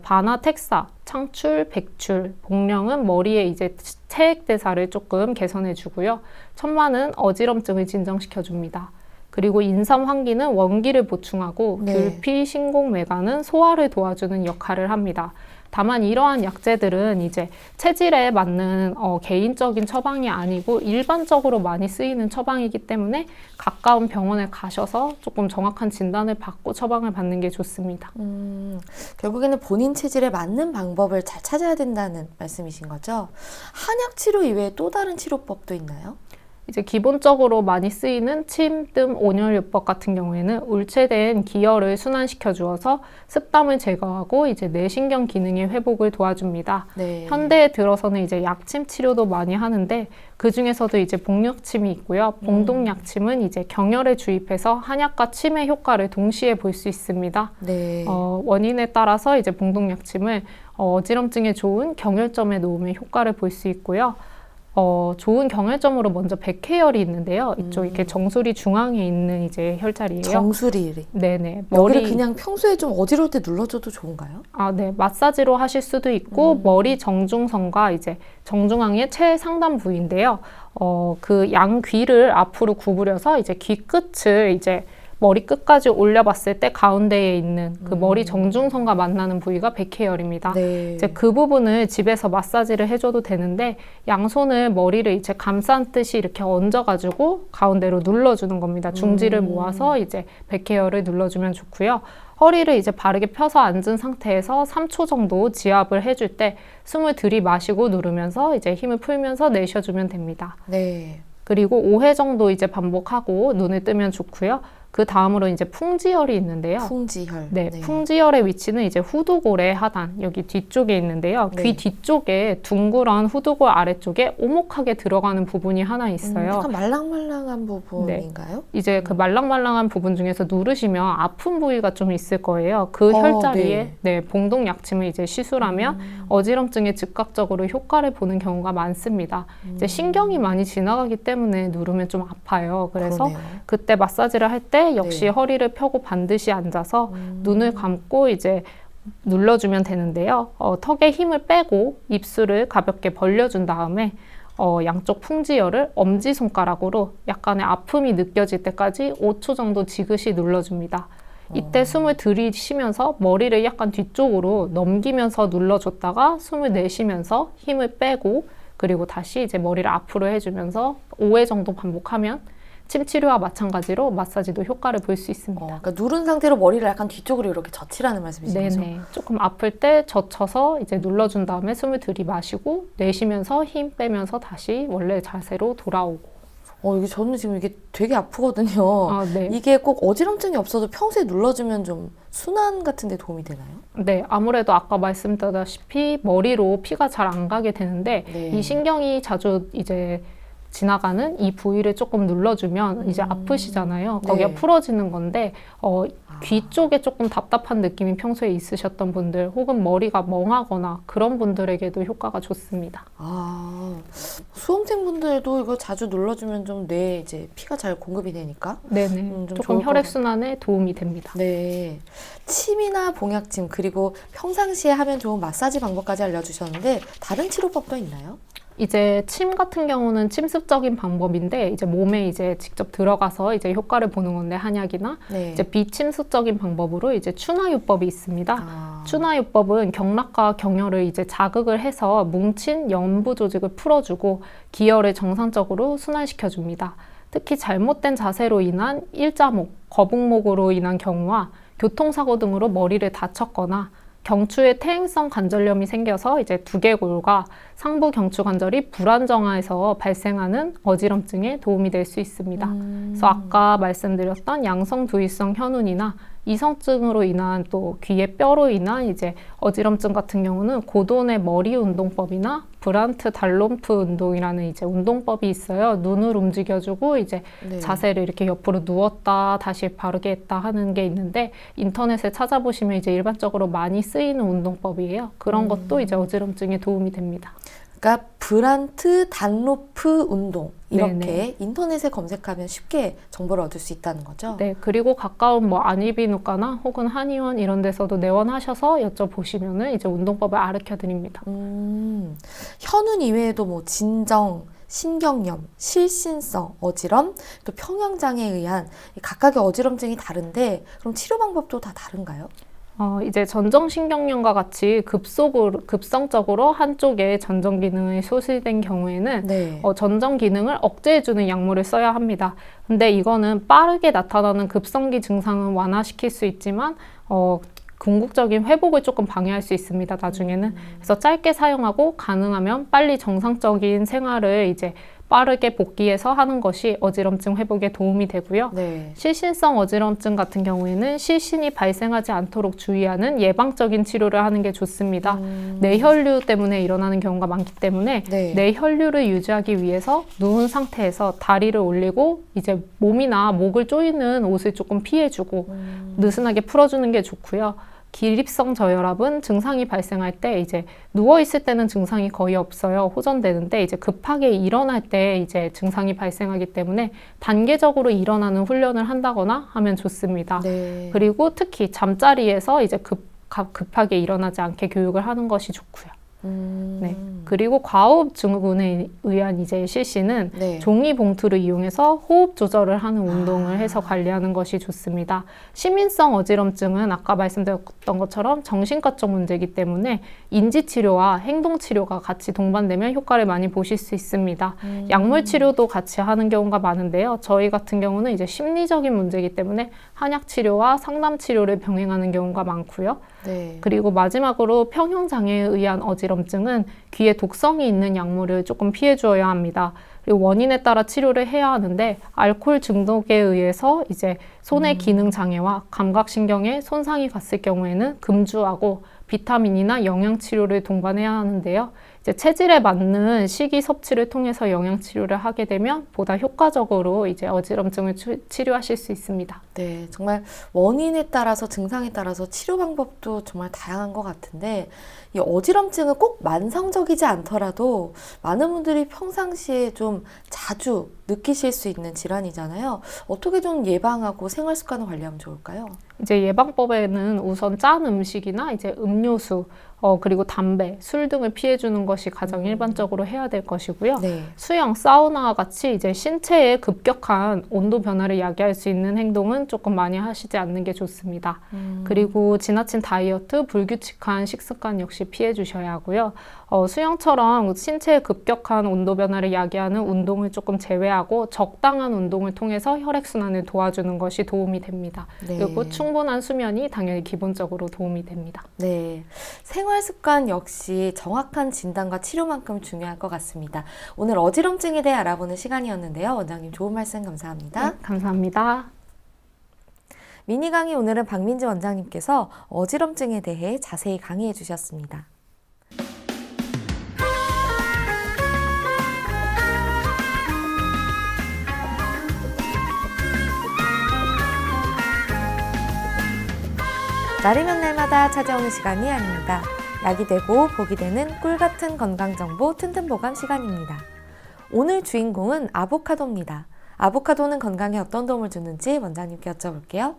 Speaker 3: 반화택사, 창출, 백출, 복령은 머리에 이제 체액대사를 조금 개선해주고요. 천마는 어지럼증을 진정시켜줍니다. 그리고 인삼, 황기는 원기를 보충하고,
Speaker 1: 네.
Speaker 3: 귤피, 신공, 메가는 소화를 도와주는 역할을 합니다. 다만 이러한 약재들은 이제 체질에 맞는 개인적인 처방이 아니고 일반적으로 많이 쓰이는 처방이기 때문에 가까운 병원에 가셔서 조금 정확한 진단을 받고 처방을 받는 게 좋습니다.
Speaker 1: 결국에는 본인 체질에 맞는 방법을 잘 찾아야 된다는 말씀이신 거죠? 한약 치료 이외에 또 다른 치료법도 있나요?
Speaker 3: 이제 기본적으로 많이 쓰이는 침, 뜸, 온열요법 같은 경우에는 울체된 기혈을 순환시켜 주어서 습담을 제거하고 이제 뇌신경 기능의 회복을 도와줍니다.
Speaker 1: 네.
Speaker 3: 현대에 들어서는 이제 약침 치료도 많이 하는데, 그 중에서도 이제 복력침이 있고요. 봉동약침은 이제 경혈에 주입해서 한약과 침의 효과를 동시에 볼 수 있습니다.
Speaker 1: 네.
Speaker 3: 원인에 따라서 이제 봉동약침을 어지럼증에 좋은 경혈점에 놓으면 효과를 볼 수 있고요. 좋은 경혈점으로 먼저 백회혈이 있는데요. 이쪽 이렇게 정수리 중앙에 있는 이제 혈자리예요.
Speaker 1: 정수리.
Speaker 3: 네네.
Speaker 1: 여기를 그냥 평소에 좀 어지러울 때 눌러줘도 좋은가요?
Speaker 3: 네. 마사지로 하실 수도 있고, 머리 정중선과 이제 정중앙의 최상단 부위인데요. 그 양귀를 앞으로 구부려서 이제 귀 끝을 이제 머리 끝까지 올려봤을 때 가운데에 있는 그 머리 정중선과 만나는 부위가 백헤어입니다.
Speaker 1: 네.
Speaker 3: 이제 그 부분을 집에서 마사지를 해줘도 되는데 양손을 머리를 이제 감싼 듯이 이렇게 얹어가지고 가운데로 눌러주는 겁니다. 중지를 모아서 이제 백헤어를 눌러주면 좋고요. 허리를 이제 바르게 펴서 앉은 상태에서 3초 정도 지압을 해줄 때 숨을 들이마시고 누르면서 이제 힘을 풀면서 내쉬어주면 됩니다.
Speaker 1: 네.
Speaker 3: 그리고 5회 정도 이제 반복하고 눈을 뜨면 좋고요. 그 다음으로 이제 풍지혈이 있는데요.
Speaker 1: 풍지혈.
Speaker 3: 네, 풍지혈의 위치는 이제 후두골의 하단, 여기 뒤쪽에 있는데요.
Speaker 1: 네.
Speaker 3: 귀 뒤쪽에 둥그런 후두골 아래쪽에 오목하게 들어가는 부분이 하나 있어요.
Speaker 1: 약간 말랑말랑한 부분인가요?
Speaker 3: 이제 그 말랑말랑한 부분 중에서 누르시면 아픈 부위가 좀 있을 거예요. 그 혈자리에 봉동 약침을 이제 시술하면 어지럼증에 즉각적으로 효과를 보는 경우가 많습니다. 이제 신경이 많이 지나가기 때문에 누르면 좀 아파요. 그래서
Speaker 1: 그러네요.
Speaker 3: 그때 마사지를 할 때 역시
Speaker 1: 네.
Speaker 3: 허리를 펴고 반드시 앉아서 눈을 감고 이제 눌러주면 되는데요. 턱에 힘을 빼고 입술을 가볍게 벌려준 다음에 양쪽 풍지혈을 엄지손가락으로 약간의 아픔이 느껴질 때까지 5초 정도 지그시 눌러줍니다. 이때 숨을 들이쉬면서 머리를 약간 뒤쪽으로 넘기면서 눌러줬다가 숨을 내쉬면서 힘을 빼고 그리고 다시 이제 머리를 앞으로 해주면서 5회 정도 반복하면 침 치료와 마찬가지로 마사지도 효과를 볼 수 있습니다.
Speaker 1: 그러니까 누른 상태로 머리를 약간 뒤쪽으로 이렇게 젖히라는 말씀이신 거죠?
Speaker 3: 네네. 조금 아플 때 젖혀서 이제 눌러준 다음에 숨을 들이마시고 내쉬면서 힘 빼면서 다시 원래 자세로 돌아오고.
Speaker 1: 이게 저는 지금 이게 되게 아프거든요.
Speaker 3: 네.
Speaker 1: 이게 꼭 어지럼증이 없어도 평소에 눌러주면 좀 순환 같은 데 도움이 되나요?
Speaker 3: 네, 아무래도 아까 말씀드렸다시피 머리로 피가 잘 안 가게 되는데 이 신경이 자주 이제 지나가는 이 부위를 조금 눌러주면 이제 아프시잖아요. 거기가 풀어지는 건데 귀 쪽에 조금 답답한 느낌이 평소에 있으셨던 분들 혹은 머리가 멍하거나 그런 분들에게도 효과가 좋습니다.
Speaker 1: 수험생분들도 이거 자주 눌러주면 좀 뇌에 이제 피가 잘 공급이 되니까
Speaker 3: 네네.
Speaker 1: 좀
Speaker 3: 조금 혈액순환에 도움이 됩니다.
Speaker 1: 네. 침이나 봉약침 그리고 평상시에 하면 좋은 마사지 방법까지 알려주셨는데 다른 치료법도 있나요?
Speaker 3: 이제 침 같은 경우는 침습적인 방법인데 이제 몸에 이제 직접 들어가서 이제 효과를 보는 건데 한약이나 이제 비침습적인 방법으로 이제 추나요법이 있습니다. 추나요법은 경락과 경혈을 이제 자극을 해서 뭉친 연부 조직을 풀어주고 기혈을 정상적으로 순환시켜 줍니다. 특히 잘못된 자세로 인한 일자목, 거북목으로 인한 경우와 교통사고 등으로 머리를 다쳤거나 경추에 퇴행성 관절염이 생겨서 이제 두개골과 상부 경추 관절이 불안정해서 발생하는 어지럼증에 도움이 될 수 있습니다. 그래서 아까 말씀드렸던 양성 두위성 현운이나 이성증으로 인한 또 귀의 뼈로 인한 이제 어지럼증 같은 경우는 고돈의 머리 운동법이나 브란트 달롬프 운동이라는 이제 운동법이 있어요. 눈을 움직여주고 이제 자세를 이렇게 옆으로 누웠다 다시 바르게 했다 하는 게 있는데 인터넷에 찾아보시면 이제 일반적으로 많이 쓰이는 운동법이에요. 그런 것도 이제 어지럼증에 도움이 됩니다.
Speaker 1: 그러니까 브란트 단로프 운동 이렇게 인터넷에 검색하면 쉽게 정보를 얻을 수 있다는 거죠?
Speaker 3: 네, 그리고 가까운 뭐 안이비인후과나 혹은 한의원 이런 데서도 내원하셔서 여쭤보시면은 이제 운동법을 가르쳐 드립니다.
Speaker 1: 현운 이외에도 뭐 진정, 신경염, 실신성 어지럼, 또 평형장애에 의한 각각의 어지럼증이 다른데 그럼 치료 방법도 다 다른가요?
Speaker 3: 이제 전정신경염과 같이 급성적으로 한쪽에 전정 기능이 소실된 경우에는 전정 기능을 억제해주는 약물을 써야 합니다. 근데 이거는 빠르게 나타나는 급성기 증상은 완화시킬 수 있지만 궁극적인 회복을 조금 방해할 수 있습니다. 나중에는. 그래서 짧게 사용하고 가능하면 빨리 정상적인 생활을 이제 빠르게 복귀해서 하는 것이 어지럼증 회복에 도움이 되고요. 실신성 어지럼증 같은 경우에는 실신이 발생하지 않도록 주의하는 예방적인 치료를 하는 게 좋습니다. 뇌혈류 때문에 일어나는 경우가 많기 때문에 뇌혈류를 유지하기 위해서 누운 상태에서 다리를 올리고 이제 몸이나 목을 조이는 옷을 조금 피해주고 느슨하게 풀어주는 게 좋고요. 기립성 저혈압은 증상이 발생할 때 이제 누워 있을 때는 증상이 거의 없어요. 호전되는데 이제 급하게 일어날 때 이제 증상이 발생하기 때문에 단계적으로 일어나는 훈련을 한다거나 하면 좋습니다. 그리고 특히 잠자리에서 이제 급하게 일어나지 않게 교육을 하는 것이 좋고요. 네. 그리고 과호흡 증후군에 의한 이제 실시는
Speaker 1: 네.
Speaker 3: 종이 봉투를 이용해서 호흡 조절을 하는 운동을 해서 관리하는 것이 좋습니다. 시민성 어지럼증은 아까 말씀드렸던 것처럼 정신과적 문제이기 때문에 인지 치료와 행동 치료가 같이 동반되면 효과를 많이 보실 수 있습니다. 약물 치료도 같이 하는 경우가 많은데요. 저희 같은 경우는 이제 심리적인 문제이기 때문에 한약 치료와 상담 치료를 병행하는 경우가 많고요.
Speaker 1: 네.
Speaker 3: 그리고 마지막으로 평형장애에 의한 어지럼증은 귀에 독성이 있는 약물을 조금 피해 주어야 합니다. 그리고 원인에 따라 치료를 해야 하는데 알코올 중독에 의해서 이제 손의 기능 장애와 감각신경에 손상이 갔을 경우에는 금주하고 비타민이나 영양 치료를 동반해야 하는데요. 이제 체질에 맞는 식이 섭취를 통해서 영양 치료를 하게 되면 보다 효과적으로 이제 어지럼증을 치료하실 수 있습니다.
Speaker 1: 네, 정말 원인에 따라서 증상에 따라서 치료 방법도 정말 다양한 것 같은데 이 어지럼증은 꼭 만성적이지 않더라도 많은 분들이 평상시에 좀 자주 느끼실 수 있는 질환이잖아요. 어떻게 좀 예방하고 생활 습관을 관리하면 좋을까요?
Speaker 3: 이제 예방법에는 우선 짠 음식이나 이제 음료수, 그리고 담배, 술 등을 피해주는 것이 가장 일반적으로 해야 될 것이고요.
Speaker 1: 네.
Speaker 3: 수영, 사우나와 같이 이제 신체의 급격한 온도 변화를 야기할 수 있는 행동은 조금 많이 하시지 않는 게 좋습니다. 그리고 지나친 다이어트, 불규칙한 식습관 역시 피해 주셔야 하고요. 수영처럼 신체의 급격한 온도 변화를 야기하는 운동을 조금 제외하고 적당한 운동을 통해서 혈액순환을 도와주는 것이 도움이 됩니다.
Speaker 1: 네.
Speaker 3: 그리고 충분한 수면이 당연히 기본적으로 도움이 됩니다.
Speaker 1: 네, 생활 습관 역시 정확한 진단과 치료만큼 중요할 것 같습니다. 오늘 어지럼증에 대해 알아보는 시간이었는데요. 원장님 좋은 말씀 감사합니다.
Speaker 3: 네, 감사합니다.
Speaker 1: 미니 강의 오늘은 박민지 원장님께서 어지럼증에 대해 자세히 강의해 주셨습니다. 날이면 날마다 찾아오는 시간이 아닙니다. 약이 되고 복이 되는 꿀 같은 건강정보 튼튼보감 시간입니다. 오늘 주인공은 아보카도입니다. 아보카도는 건강에 어떤 도움을 주는지 원장님께 여쭤볼게요.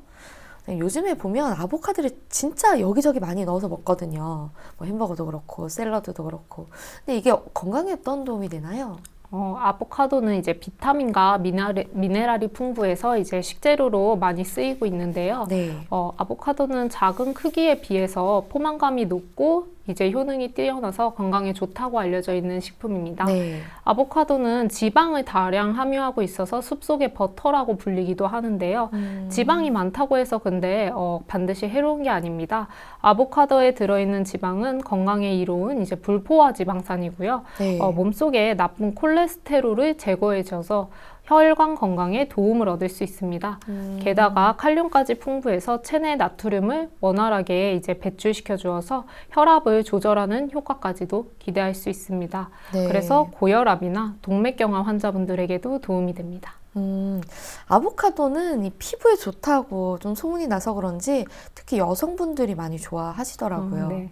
Speaker 1: 네, 요즘에 보면 아보카도를 진짜 여기저기 많이 넣어서 먹거든요. 뭐 햄버거도 그렇고 샐러드도 그렇고. 근데 이게 건강에 어떤 도움이 되나요?
Speaker 3: 아보카도는 이제 비타민과 미네랄이 풍부해서 이제 식재료로 많이 쓰이고 있는데요.
Speaker 1: 네.
Speaker 3: 아보카도는 작은 크기에 비해서 포만감이 높고 이제 효능이 뛰어나서 건강에 좋다고 알려져 있는 식품입니다.
Speaker 1: 네.
Speaker 3: 아보카도는 지방을 다량 함유하고 있어서 숲속의 버터라고 불리기도 하는데요. 지방이 많다고 해서 근데 반드시 해로운 게 아닙니다. 아보카도에 들어있는 지방은 건강에 이로운 이제 불포화 지방산이고요.
Speaker 1: 네.
Speaker 3: 몸속에 나쁜 콜레스테롤을 제거해줘서 혈관 건강에 도움을 얻을 수 있습니다. 게다가 칼륨까지 풍부해서 체내 나트륨을 원활하게 이제 배출시켜 주어서 혈압을 조절하는 효과까지도 기대할 수 있습니다.
Speaker 1: 네.
Speaker 3: 그래서 고혈압이나 동맥경화 환자분들에게도 도움이 됩니다.
Speaker 1: 아보카도는 이 피부에 좋다고 좀 소문이 나서 그런지 특히 여성분들이 많이 좋아하시더라고요.
Speaker 3: 네.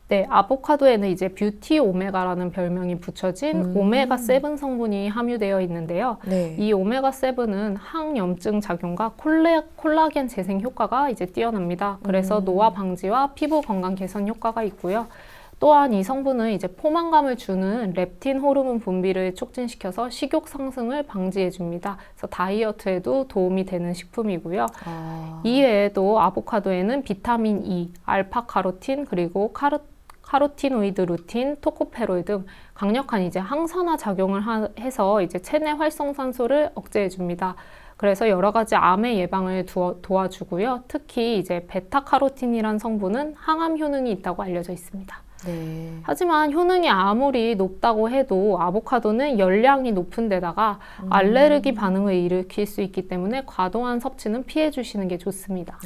Speaker 3: 네, 아보카도에는 이제 뷰티 오메가라는 별명이 붙여진 오메가7 성분이 함유되어 있는데요.
Speaker 1: 네.
Speaker 3: 이 오메가7은 항염증 작용과 콜라겐 재생 효과가 이제 뛰어납니다. 그래서 노화 방지와 피부 건강 개선 효과가 있고요. 또한 이 성분은 이제 포만감을 주는 렙틴 호르몬 분비를 촉진시켜서 식욕 상승을 방지해 줍니다. 그래서 다이어트에도 도움이 되는 식품이고요. 이외에도 아보카도에는 비타민 E, 알파카로틴, 그리고 카로티노이드 루틴, 토코페롤 등 강력한 이제 항산화 작용을 해서 이제 체내 활성산소를 억제해 줍니다. 그래서 여러 가지 암의 예방을 도와주고요. 특히 이제 베타카로틴이란 성분은 항암 효능이 있다고 알려져 있습니다.
Speaker 1: 네.
Speaker 3: 하지만 효능이 아무리 높다고 해도 아보카도는 열량이 높은 데다가 알레르기 반응을 일으킬 수 있기 때문에 과도한 섭취는 피해 주시는 게 좋습니다.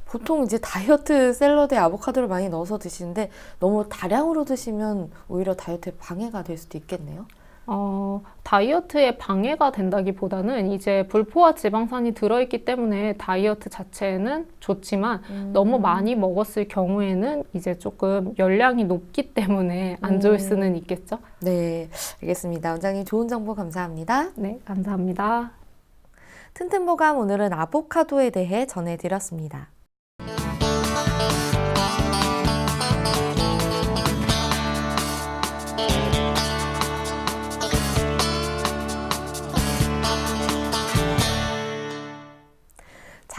Speaker 1: 보통 이제 다이어트 샐러드에 아보카도를 많이 넣어서 드시는데 너무 다량으로 드시면 오히려 다이어트에 방해가 될 수도 있겠네요.
Speaker 3: 다이어트에 방해가 된다기보다는 이제 불포화 지방산이 들어있기 때문에 다이어트 자체는 좋지만 너무 많이 먹었을 경우에는 이제 조금 열량이 높기 때문에 안 좋을 수는 있겠죠?
Speaker 1: 네, 알겠습니다. 원장님 좋은 정보 감사합니다.
Speaker 3: 네, 감사합니다.
Speaker 1: 튼튼보감 오늘은 아보카도에 대해 전해드렸습니다.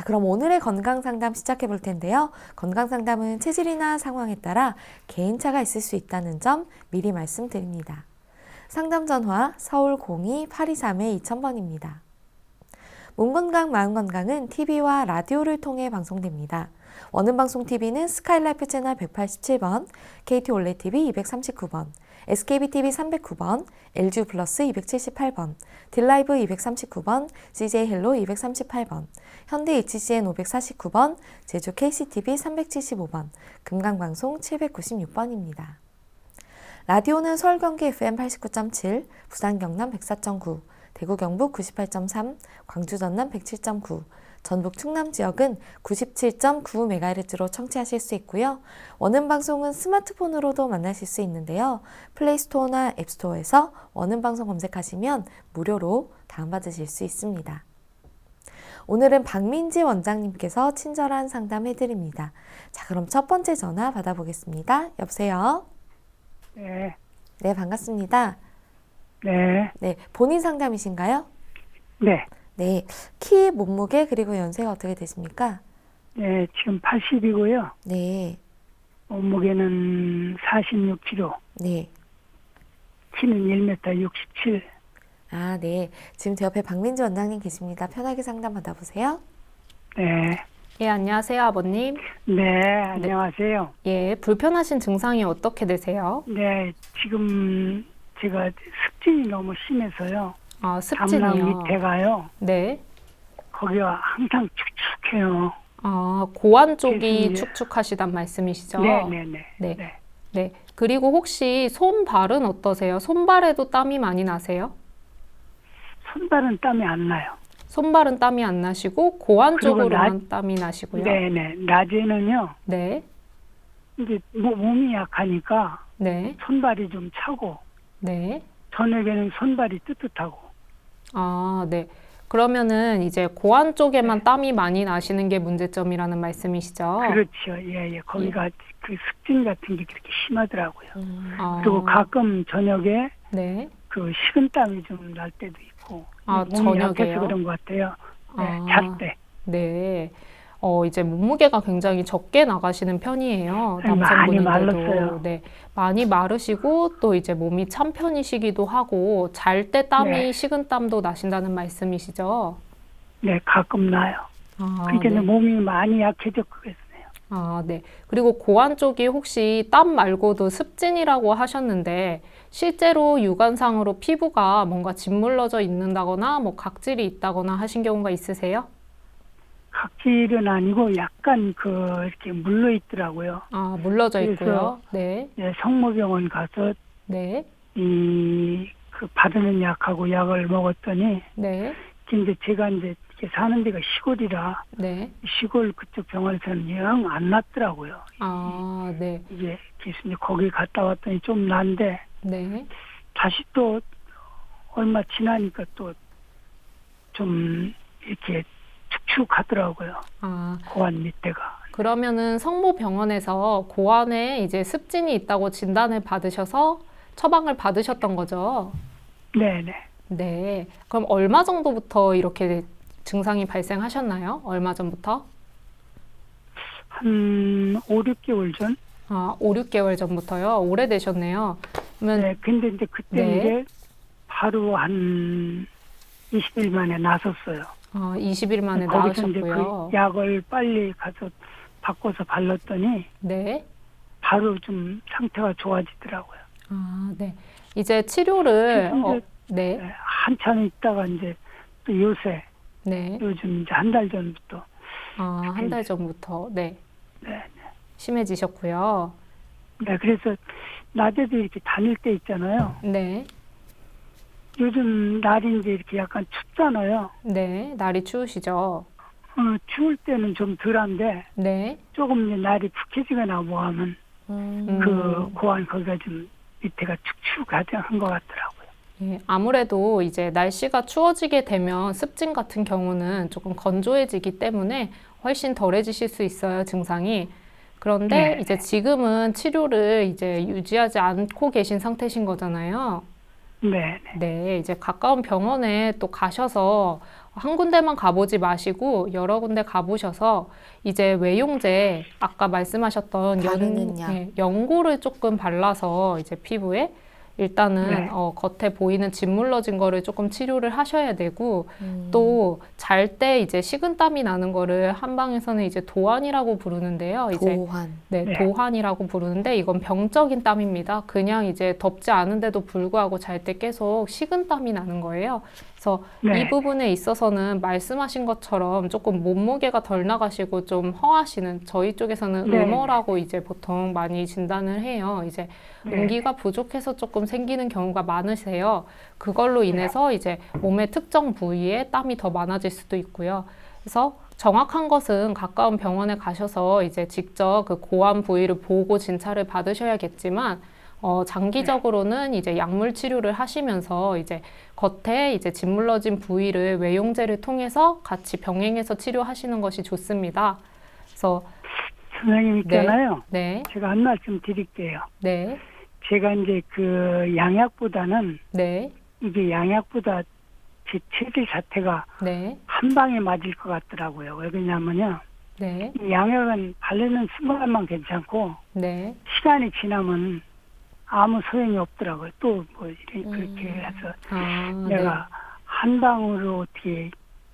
Speaker 1: 그럼 오늘의 건강 상담 시작해 볼 텐데요. 건강 상담은 체질이나 상황에 따라 개인차가 있을 수 있다는 점 미리 말씀드립니다. 상담 전화 서울 02-823-2000번입니다. 몸 건강, 마음 건강은 TV와 라디오를 통해 방송됩니다. 원음방송 TV는 스카이라이프 채널 187번, KT 올레 TV 239번, SKBTV 309번, LG 플러스 278번, 딜라이브 239번, CJ 헬로 238번, 현대 HCN 549번, 제주 KCTV 375번, 금강방송 796번입니다. 라디오는 서울 경기 FM 89.7, 부산 경남 104.9, 대구 경북 98.3, 광주 전남 107.9, 전북 충남 지역은 97.9MHz로 청취하실 수 있고요. 원음방송은 스마트폰으로도 만나실 수 있는데요. 플레이스토어나 앱스토어에서 원음방송 검색하시면 무료로 다운받으실 수 있습니다. 오늘은 박민지 원장님께서 친절한 상담해드립니다. 자, 그럼 첫 번째 전화 받아보겠습니다. 여보세요?
Speaker 4: 네,
Speaker 1: 네, 반갑습니다.
Speaker 4: 네,
Speaker 1: 네, 본인 상담이신가요?
Speaker 4: 네,
Speaker 1: 네, 키, 몸무게, 그리고 연세가 어떻게 되십니까?
Speaker 4: 네, 지금 80이고요.
Speaker 1: 네,
Speaker 4: 몸무게는 46kg,
Speaker 1: 네.
Speaker 4: 키는 1m 67.
Speaker 1: 아, 네. 지금 제 옆에 박민지 원장님 계십니다. 편하게 상담 받아보세요.
Speaker 4: 네,
Speaker 3: 예, 안녕하세요, 아버님.
Speaker 4: 네, 안녕하세요.
Speaker 3: 예, 불편하신 증상이 어떻게 되세요?
Speaker 4: 네, 지금 제가 습진이 너무 심해서요.
Speaker 3: 아,
Speaker 4: 담낭
Speaker 3: 습진이요.
Speaker 4: 밑에가요.
Speaker 3: 네.
Speaker 4: 거기가 항상 축축해요.
Speaker 3: 아, 고환 쪽이
Speaker 4: 그래서 이제-
Speaker 3: 축축하시단 말씀이시죠?
Speaker 4: 네, 네, 네,
Speaker 3: 네.
Speaker 4: 네.
Speaker 3: 네. 그리고 혹시 손발은 어떠세요? 손발에도 땀이 많이 나세요?
Speaker 4: 손발은 땀이 안 나요.
Speaker 3: 손발은 땀이 안 나시고 고환
Speaker 4: 그리고
Speaker 3: 쪽으로만 땀이 나시고요.
Speaker 4: 네, 네. 낮에는요.
Speaker 3: 네.
Speaker 4: 이제 몸이 약하니까
Speaker 3: 네.
Speaker 4: 손발이 좀 차고
Speaker 3: 네.
Speaker 4: 저녁에는 손발이 뜨뜻하고.
Speaker 3: 아, 네. 그러면은 이제 고환 쪽에만 땀이 많이 나시는 게 문제점이라는 말씀이시죠?
Speaker 4: 그렇죠. 예, 예. 거기가 그 습진 같은 게 그렇게 심하더라고요.
Speaker 3: 아,
Speaker 4: 그리고 가끔 저녁에
Speaker 3: 네.
Speaker 4: 그 식은땀이 좀 날 때도 있고.
Speaker 3: 아,
Speaker 4: 몸이 약해서
Speaker 3: 저녁에요?
Speaker 4: 그런 것 같아요. 네,
Speaker 3: 아,
Speaker 4: 잘 때.
Speaker 3: 네. 이제 몸무게가 굉장히 적게 나가시는 편이에요.
Speaker 4: 네, 많이 말랐어요.
Speaker 3: 남성분인데도. 네. 많이 마르시고 또 이제 몸이 찬 편이시기도 하고 잘 때 땀이
Speaker 4: 네.
Speaker 3: 식은땀도 나신다는 말씀이시죠?
Speaker 4: 네, 가끔 나요.
Speaker 3: 아,
Speaker 4: 그러니까
Speaker 3: 네.
Speaker 4: 몸이 많이 약해졌고 그랬어요.
Speaker 3: 아, 네. 그리고 고환 쪽이 혹시 땀 말고도 습진이라고 하셨는데 실제로 육안상으로 피부가 뭔가 짓물러져 있는다거나 뭐 각질이 있다거나 하신 경우가 있으세요?
Speaker 4: 각질은 아니고 약간 그 이렇게 물러 있더라고요.
Speaker 3: 아, 물러져
Speaker 4: 그래서-
Speaker 3: 있고요. 네.
Speaker 4: 네, 성모병원 가서
Speaker 3: 네.
Speaker 4: 그 바르는 약하고 약을 먹었더니
Speaker 3: 네.
Speaker 4: 근데 제가 이제 이렇게 사는 데가 시골이라
Speaker 3: 네.
Speaker 4: 시골 그쪽 병원에서는 영 안 났더라고요.
Speaker 3: 아, 네.
Speaker 4: 이게 그래서 이제 거기 갔다 왔더니 좀 난데
Speaker 3: 네.
Speaker 4: 다시 또 얼마 지나니까 또 좀 이렇게 축축하더라고요.
Speaker 3: 아,
Speaker 4: 고환 밑에가.
Speaker 3: 그러면은 성모병원에서 고환에 이제 습진이 있다고 진단을 받으셔서 처방을 받으셨던 거죠?
Speaker 4: 네네.
Speaker 3: 네. 그럼 얼마 정도부터 이렇게 증상이 발생하셨나요? 얼마 전부터?
Speaker 4: 한 5, 6개월 전?
Speaker 3: 아, 5, 6개월 전부터요? 오래되셨네요. 그러면
Speaker 4: 네, 근데 이제 그때
Speaker 3: 네.
Speaker 4: 이제 바로 한 20일 만에 나섰어요.
Speaker 3: 20일 만에
Speaker 4: 거기서 이제
Speaker 3: 나으셨고요.
Speaker 4: 그 약을 빨리 가서 바꿔서 발랐더니
Speaker 3: 네.
Speaker 4: 바로 좀 상태가 좋아지더라고요.
Speaker 3: 아, 네. 이제 치료를,
Speaker 4: 근데
Speaker 3: 네.
Speaker 4: 네, 한참 있다가 이제 또 요새
Speaker 3: 네.
Speaker 4: 요즘 이제 한 달 전부터
Speaker 3: 아, 한 달 전부터, 네.
Speaker 4: 네,
Speaker 3: 심해지셨고요.
Speaker 4: 네 그래서 낮에도 이렇게 다닐 때 있잖아요.
Speaker 3: 네.
Speaker 4: 요즘 날이 이제 이렇게 약간 춥잖아요.
Speaker 3: 네. 날이 추우시죠?
Speaker 4: 추울 때는 좀 덜한데
Speaker 3: 네.
Speaker 4: 조금 이제 날이 푹해지거나 뭐 하면 그 고환 거기가 좀 밑에가 축축한 것 같더라고요.
Speaker 3: 예, 아무래도 이제 날씨가 추워지게 되면 습진 같은 경우는 조금 건조해지기 때문에 훨씬 덜해지실 수 있어요, 증상이. 그런데
Speaker 4: 네.
Speaker 3: 이제 지금은 치료를 이제 유지하지 않고 계신 상태신 거잖아요.
Speaker 4: 네, 네.
Speaker 3: 네, 이제 가까운 병원에 또 가셔서 한 군데만 가보지 마시고 여러 군데 가보셔서 이제 외용제 아까 말씀하셨던
Speaker 1: 바르는 약.
Speaker 3: 연고를 조금 발라서 이제 피부에 일단은
Speaker 4: 네.
Speaker 3: 겉에 보이는 짓물러진 거를 조금 치료를 하셔야 되고 또 잘 때 이제 식은땀이 나는 거를 한방에서는 이제 도환이라고 부르는데요. 이제
Speaker 1: 도환.
Speaker 3: 네,
Speaker 4: 네.
Speaker 3: 도환이라고 부르는데 이건 병적인 땀입니다. 그냥 이제 덥지 않은데도 불구하고 잘 때 계속 식은땀이 나는 거예요. 그래서
Speaker 4: 네.
Speaker 3: 이 부분에 있어서는 말씀하신 것처럼 조금 몸무게가 덜 나가시고 좀 허하시는 저희 쪽에서는
Speaker 4: 네.
Speaker 3: 음어라고 이제 보통 많이 진단을 해요. 이제
Speaker 4: 네.
Speaker 3: 용기가 부족해서 조금 생기는 경우가 많으세요. 그걸로 인해서 이제 몸의 특정 부위에 땀이 더 많아질 수도 있고요. 그래서 정확한 것은 가까운 병원에 가셔서 이제 직접 그 고안 부위를 보고 진찰을 받으셔야겠지만 장기적으로는 이제 약물 치료를 하시면서 이제 겉에 이제 짓물러진 부위를 외용제를 통해서 같이 병행해서 치료하시는 것이 좋습니다. 그래서
Speaker 4: 선생님 있잖아요.
Speaker 3: 네,
Speaker 4: 제가 한 말씀 드릴게요.
Speaker 3: 네,
Speaker 4: 제가 이제 그 양약보다는
Speaker 3: 네,
Speaker 4: 이게 양약보다 제 체질 자체가
Speaker 3: 네,
Speaker 4: 한 방에 맞을 것 같더라고요. 왜 그러냐면요.
Speaker 3: 네,
Speaker 4: 이 양약은 바르는 순간만 괜찮고
Speaker 3: 네,
Speaker 4: 시간이 지나면 아무 소용이 없더라고요. 또 뭐 그렇게 해서
Speaker 3: 아,
Speaker 4: 내가 한 방으로 어떻게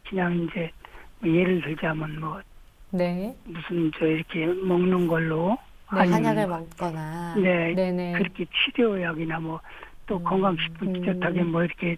Speaker 4: 그냥 이제 뭐 예를 들자면 뭐
Speaker 3: 네,
Speaker 4: 무슨 저 이렇게 먹는 걸로
Speaker 3: 네.
Speaker 4: 아니면
Speaker 1: 한약을 먹거나.
Speaker 4: 네,
Speaker 3: 네, 네,
Speaker 4: 그렇게 치료약이나 뭐 또 건강식품 비슷하게 뭐 이렇게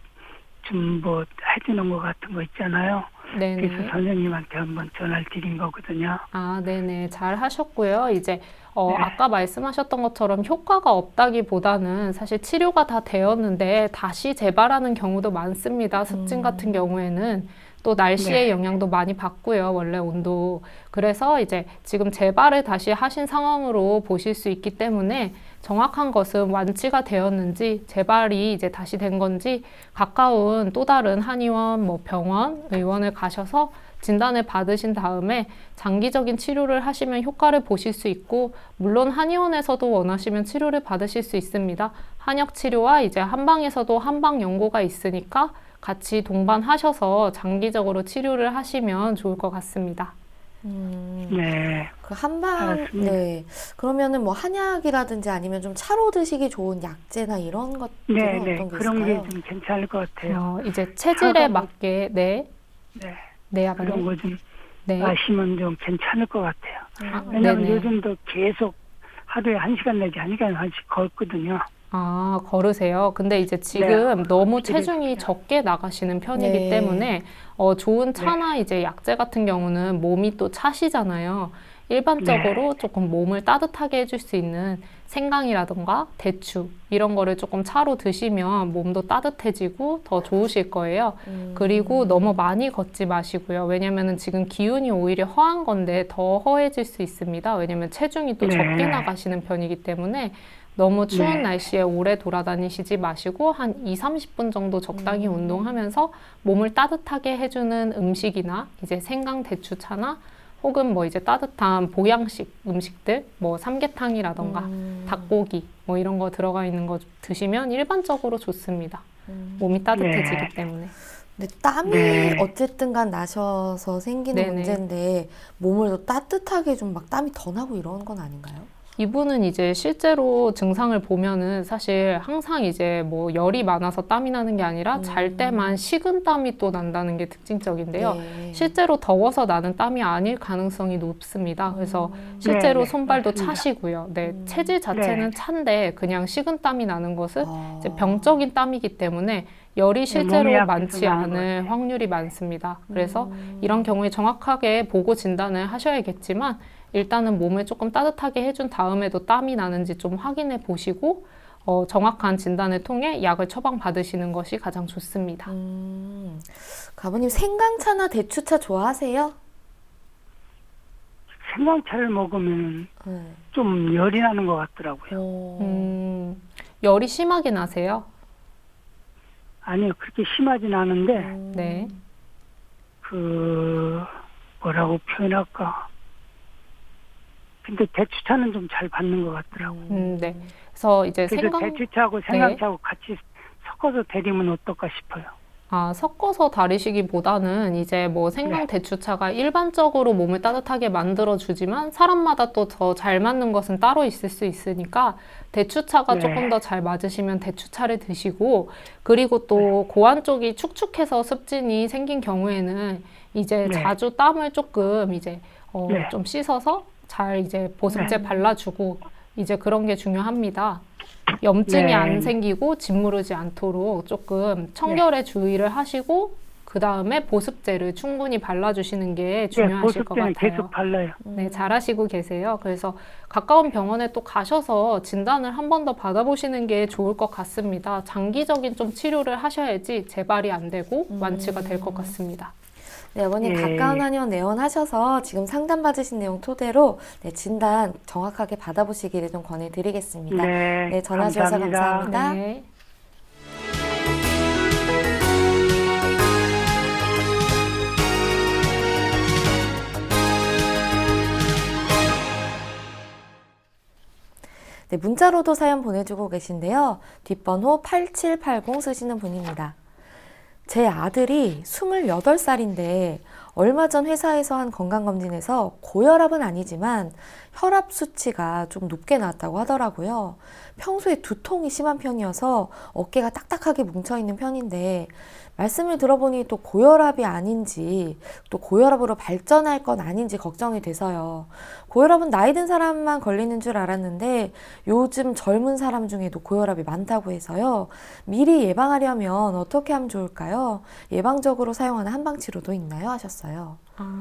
Speaker 4: 좀 뭐 해주는 것 같은 거 있잖아요.
Speaker 3: 네,
Speaker 4: 그래서
Speaker 3: 네.
Speaker 4: 선생님한테 한번 전화를 드린 거거든요.
Speaker 3: 아, 네네. 잘 하셨고요. 이제,
Speaker 4: 네.
Speaker 3: 아까 말씀하셨던 것처럼 효과가 없다기보다는 사실 치료가 다 되었는데 다시 재발하는 경우도 많습니다. 습진 같은 경우에는. 또 날씨의
Speaker 4: 네.
Speaker 3: 영향도 많이 받고요. 원래 온도. 그래서 이제 지금 재발을 다시 하신 상황으로 보실 수 있기 때문에 정확한 것은 완치가 되었는지 재발이 이제 다시 된 건지 가까운 또 다른 한의원, 뭐 병원, 의원을 가셔서 진단을 받으신 다음에 장기적인 치료를 하시면 효과를 보실 수 있고 물론 한의원에서도 원하시면 치료를 받으실 수 있습니다. 한약 치료와 이제 한방에서도 한방 연고가 있으니까 같이 동반하셔서 장기적으로 치료를 하시면 좋을 것 같습니다.
Speaker 4: 네.
Speaker 1: 그 한방,
Speaker 4: 알았습니다.
Speaker 1: 네. 그러면은 뭐 한약이라든지 아니면 좀 차로 드시기 좋은 약재나 이런 것들은
Speaker 4: 네네.
Speaker 1: 어떤 게
Speaker 4: 그런
Speaker 1: 있을까요?
Speaker 4: 게 좀 괜찮을 것 같아요.
Speaker 3: 이제 체질에
Speaker 4: 차가운-
Speaker 3: 맞게 네,
Speaker 4: 네.
Speaker 3: 네,
Speaker 4: 그런
Speaker 3: 아버님.
Speaker 4: 거 좀
Speaker 3: 네.
Speaker 4: 아시면 좀 괜찮을 것 같아요.
Speaker 3: 아,
Speaker 4: 왜냐면
Speaker 3: 네네.
Speaker 4: 요즘도 계속 하루에 1시간 내지 1시간씩 걷거든요.
Speaker 3: 아, 걸으세요. 근데 이제 지금 너무 체중이
Speaker 4: 그래요.
Speaker 3: 적게 나가시는 편이기
Speaker 1: 네.
Speaker 3: 때문에 좋은 차나 이제 약재 같은 경우는 몸이 또 차시잖아요. 일반적으로 조금 몸을 따뜻하게 해줄 수 있는 생강이라던가 대추 이런 거를 조금 차로 드시면 몸도 따뜻해지고 더 좋으실 거예요. 그리고 너무 많이 걷지 마시고요. 왜냐면은 지금 기운이 오히려 허한 건데 더 허해질 수 있습니다. 왜냐면 체중이 또
Speaker 4: 네.
Speaker 3: 적게 나가시는 편이기 때문에 너무 추운
Speaker 4: 네.
Speaker 3: 날씨에 오래 돌아다니시지 마시고 한 2, 30분 정도 적당히 운동하면서 몸을 따뜻하게 해주는 음식이나 이제 생강 대추차나 혹은 뭐 이제 따뜻한 보양식 음식들 뭐 삼계탕이라던가 닭고기 뭐 이런 거 들어가 있는 거 드시면 일반적으로 좋습니다. 몸이 따뜻해지기
Speaker 4: 네.
Speaker 3: 때문에.
Speaker 1: 근데 땀이
Speaker 4: 네.
Speaker 1: 어쨌든 간 나셔서 생기는
Speaker 3: 네네.
Speaker 1: 문제인데 몸을 더 따뜻하게 좀 막 땀이 더 나고 이런 건 아닌가요?
Speaker 3: 이분은 이제 실제로 증상을 보면은 사실 항상 이제 뭐 열이 많아서 땀이 나는 게 아니라 잘 때만 식은 땀이 또 난다는 게 특징적인데요.
Speaker 1: 네.
Speaker 3: 실제로 더워서 나는 땀이 아닐 가능성이 높습니다. 그래서 실제로
Speaker 4: 네,
Speaker 3: 손발도
Speaker 4: 맞습니다.
Speaker 3: 차시고요. 네, 체질 자체는
Speaker 4: 네.
Speaker 3: 찬데 그냥 식은 땀이 나는 것은
Speaker 1: 아.
Speaker 3: 이제 병적인 땀이기 때문에 열이 실제로
Speaker 4: 몸이
Speaker 3: 많지
Speaker 4: 아파서 나는 것
Speaker 3: 않을
Speaker 4: 같아요.
Speaker 3: 확률이 많습니다. 그래서 이런 경우에 정확하게 보고 진단을 하셔야겠지만 일단은 몸을 조금 따뜻하게 해준 다음에도 땀이 나는지 좀 확인해 보시고 정확한 진단을 통해 약을 처방받으시는 것이 가장 좋습니다.
Speaker 1: 가부님 생강차나 대추차 좋아하세요?
Speaker 4: 생강차를 먹으면
Speaker 1: 네.
Speaker 4: 좀 열이 나는 것 같더라고요.
Speaker 3: 열이 심하게 나세요?
Speaker 4: 아니요, 그렇게 심하진 않은데,
Speaker 3: 네.
Speaker 4: 그, 뭐라고 표현할까. 근데 대추차는 좀 잘 받는 것 같더라고요.
Speaker 3: 네. 그래서 이제
Speaker 4: 그래서
Speaker 3: 생강
Speaker 4: 대추차하고 생강차하고 같이 섞어서 데리면 어떨까 싶어요.
Speaker 3: 섞어서 다리시기보다는 이제 뭐 생강 대추차가 일반적으로 몸을 따뜻하게 만들어주지만 사람마다 또 더 잘 맞는 것은 따로 있을 수 있으니까 대추차가 조금 더 잘 맞으시면 대추차를 드시고, 그리고 또 고안 쪽이 축축해서 습진이 생긴 경우에는 이제 자주 땀을 조금 이제 좀 씻어서 잘 이제 보습제 발라주고 이제 그런 게 중요합니다. 염증이 안 생기고 짓무르지 않도록 조금 청결에 주의를 하시고 그 다음에 보습제를 충분히 발라주시는 게 중요하실 것 같아요.
Speaker 4: 보습제는 계속 발라요.
Speaker 3: 네, 잘하시고 계세요. 그래서 가까운 병원에 또 가셔서 진단을 한 번 더 받아보시는 게 좋을 것 같습니다. 장기적인 좀 치료를 하셔야지 재발이 안 되고 완치가 될 것 같습니다.
Speaker 1: 네, 어머님 가까운 한의원 내원하셔서 지금 상담받으신 내용 토대로 진단 정확하게 받아보시기를 좀 권해드리겠습니다. 네, 전화 주셔서 감사합니다.
Speaker 3: 네.
Speaker 1: 네, 문자로도 사연 보내주고 계신데요. 뒷번호 8780 쓰시는 분입니다. 제 아들이 28살인데 얼마 전 회사에서 한 건강검진에서 고혈압은 아니지만 혈압 수치가 좀 높게 나왔다고 하더라고요. 평소에 두통이 심한 편이어서 어깨가 딱딱하게 뭉쳐있는 편인데 말씀을 들어보니 또 고혈압이 아닌지 또 고혈압으로 발전할 건 아닌지 걱정이 돼서요. 고혈압은 나이 든 사람만 걸리는 줄 알았는데 요즘 젊은 사람 중에도 고혈압이 많다고 해서요. 미리 예방하려면 어떻게 하면 좋을까요? 예방적으로 사용하는 한방치료도 있나요? 하셨어요.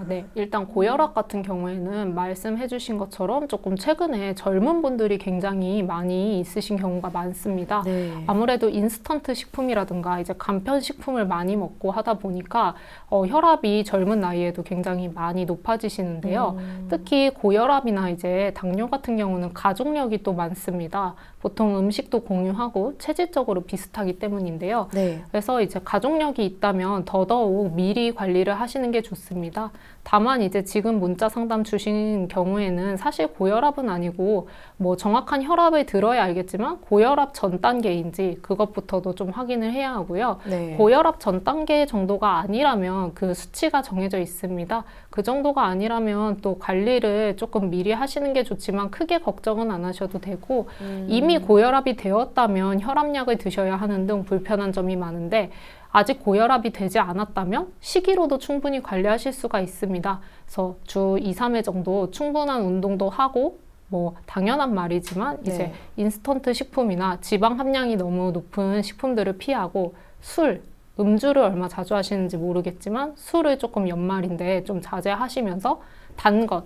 Speaker 3: 네. 일단 고혈압 같은 경우에는 말씀해 주신 것처럼 조금 최근에 젊은 분들이 굉장히 많이 있으신 경우가 많습니다.
Speaker 1: 네.
Speaker 3: 아무래도 인스턴트 식품이라든가 이제 간편 식품을 많이 먹고 하다 보니까 혈압이 젊은 나이에도 굉장히 많이 높아지시는데요. 특히 고혈압이나 이제 당뇨 같은 경우는 가족력이 또 많습니다. 보통 음식도 공유하고 체질적으로 비슷하기 때문인데요.
Speaker 1: 네.
Speaker 3: 그래서 이제 가족력이 있다면 더더욱 미리 관리를 하시는 게 좋습니다. 다만 이제 지금 문자 상담 주신 경우에는 사실 고혈압은 아니고 뭐 정확한 혈압을 들어야 알겠지만 고혈압 전 단계인지 그것부터도 좀 확인을 해야 하고요.
Speaker 1: 네.
Speaker 3: 고혈압 전 단계 정도가 아니라면 그 수치가 정해져 있습니다. 그 정도가 아니라면 또 관리를 조금 미리 하시는 게 좋지만 크게 걱정은 안 하셔도 되고 이미 고혈압이 되었다면 혈압약을 드셔야 하는 등 불편한 점이 많은데 아직 고혈압이 되지 않았다면 식이로도 충분히 관리하실 수가 있습니다. 그래서 주 2, 3회 정도 충분한 운동도 하고 뭐 당연한 말이지만 이제 인스턴트 식품이나 지방 함량이 너무 높은 식품들을 피하고 술, 음주를 얼마 자주 하시는지 모르겠지만 술을 조금 연말인데 좀 자제하시면서 단 것,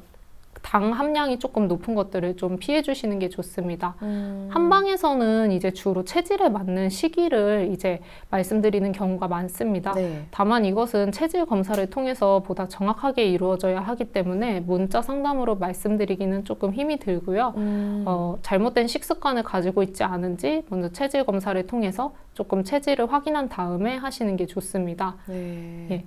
Speaker 3: 당 함량이 조금 높은 것들을 좀 피해 주시는 게 좋습니다. 한방에서는 이제 주로 체질에 맞는 시기를 이제 말씀드리는 경우가 많습니다.
Speaker 1: 네.
Speaker 3: 다만 이것은 체질 검사를 통해서 보다 정확하게 이루어져야 하기 때문에 문자 상담으로 말씀드리기는 조금 힘이 들고요. 잘못된 식습관을 가지고 있지 않은지 먼저 체질 검사를 통해서 조금 체질을 확인한 다음에 하시는 게 좋습니다.
Speaker 1: 네.
Speaker 3: 예.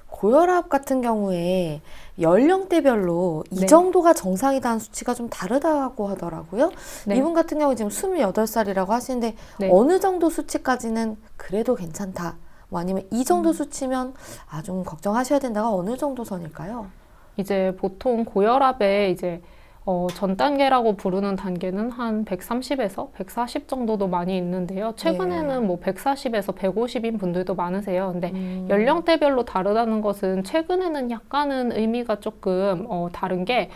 Speaker 1: 고혈압 같은 경우에 연령대별로 이
Speaker 3: 네.
Speaker 1: 정도가 정상이라는 수치가 좀 다르다고 하더라고요.
Speaker 3: 네.
Speaker 1: 이분 같은 경우 지금 28살이라고 하시는데
Speaker 3: 네.
Speaker 1: 어느 정도 수치까지는 그래도 괜찮다. 뭐 아니면 이 정도 수치면 좀 걱정하셔야 된다가 어느 정도 선일까요?
Speaker 3: 이제 보통 고혈압에 이제 전 단계라고 부르는 단계는 한 130에서 140 정도도 많이 있는데요. 최근에는 뭐 140에서 150인 분들도 많으세요. 근데 연령대별로 다르다는 것은 최근에는 약간은 의미가 조금 다른 게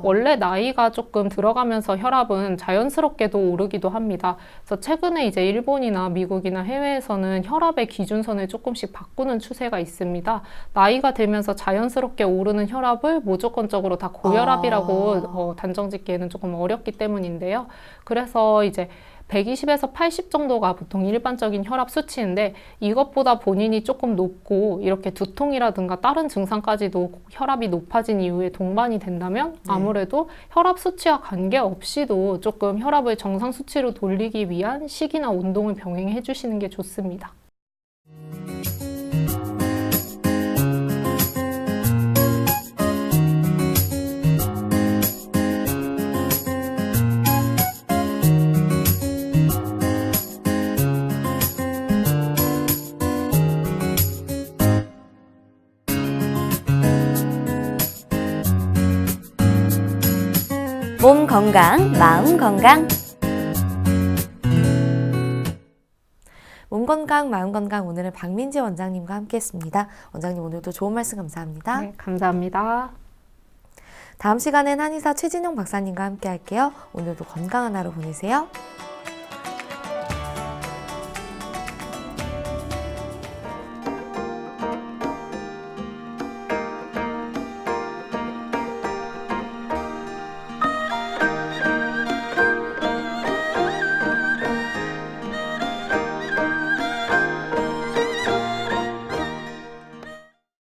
Speaker 3: 원래 나이가 조금 들어가면서 혈압은 자연스럽게도 오르기도 합니다. 그래서 최근에 이제 일본이나 미국이나 해외에서는 혈압의 기준선을 조금씩 바꾸는 추세가 있습니다. 나이가 들면서 자연스럽게 오르는 혈압을 무조건적으로 다 고혈압이라고 단정 짓기에는 조금 어렵기 때문인데요. 그래서 이제 120에서 80 정도가 보통 일반적인 혈압 수치인데 이것보다 본인이 조금 높고 이렇게 두통이라든가 다른 증상까지도 혈압이 높아진 이후에 동반이 된다면 아무래도 혈압 수치와 관계없이도 조금 혈압을 정상 수치로 돌리기 위한 식이나 운동을 병행해 주시는 게 좋습니다.
Speaker 2: 몸 건강, 마음 건강.
Speaker 1: 몸 건강, 마음 건강 오늘은 박민지 원장님과 함께했습니다. 원장님 오늘도 좋은 말씀 감사합니다.
Speaker 3: 네, 감사합니다.
Speaker 1: 다음 시간엔 한의사 최진용 박사님과 함께 할게요. 오늘도 건강한 하루 보내세요.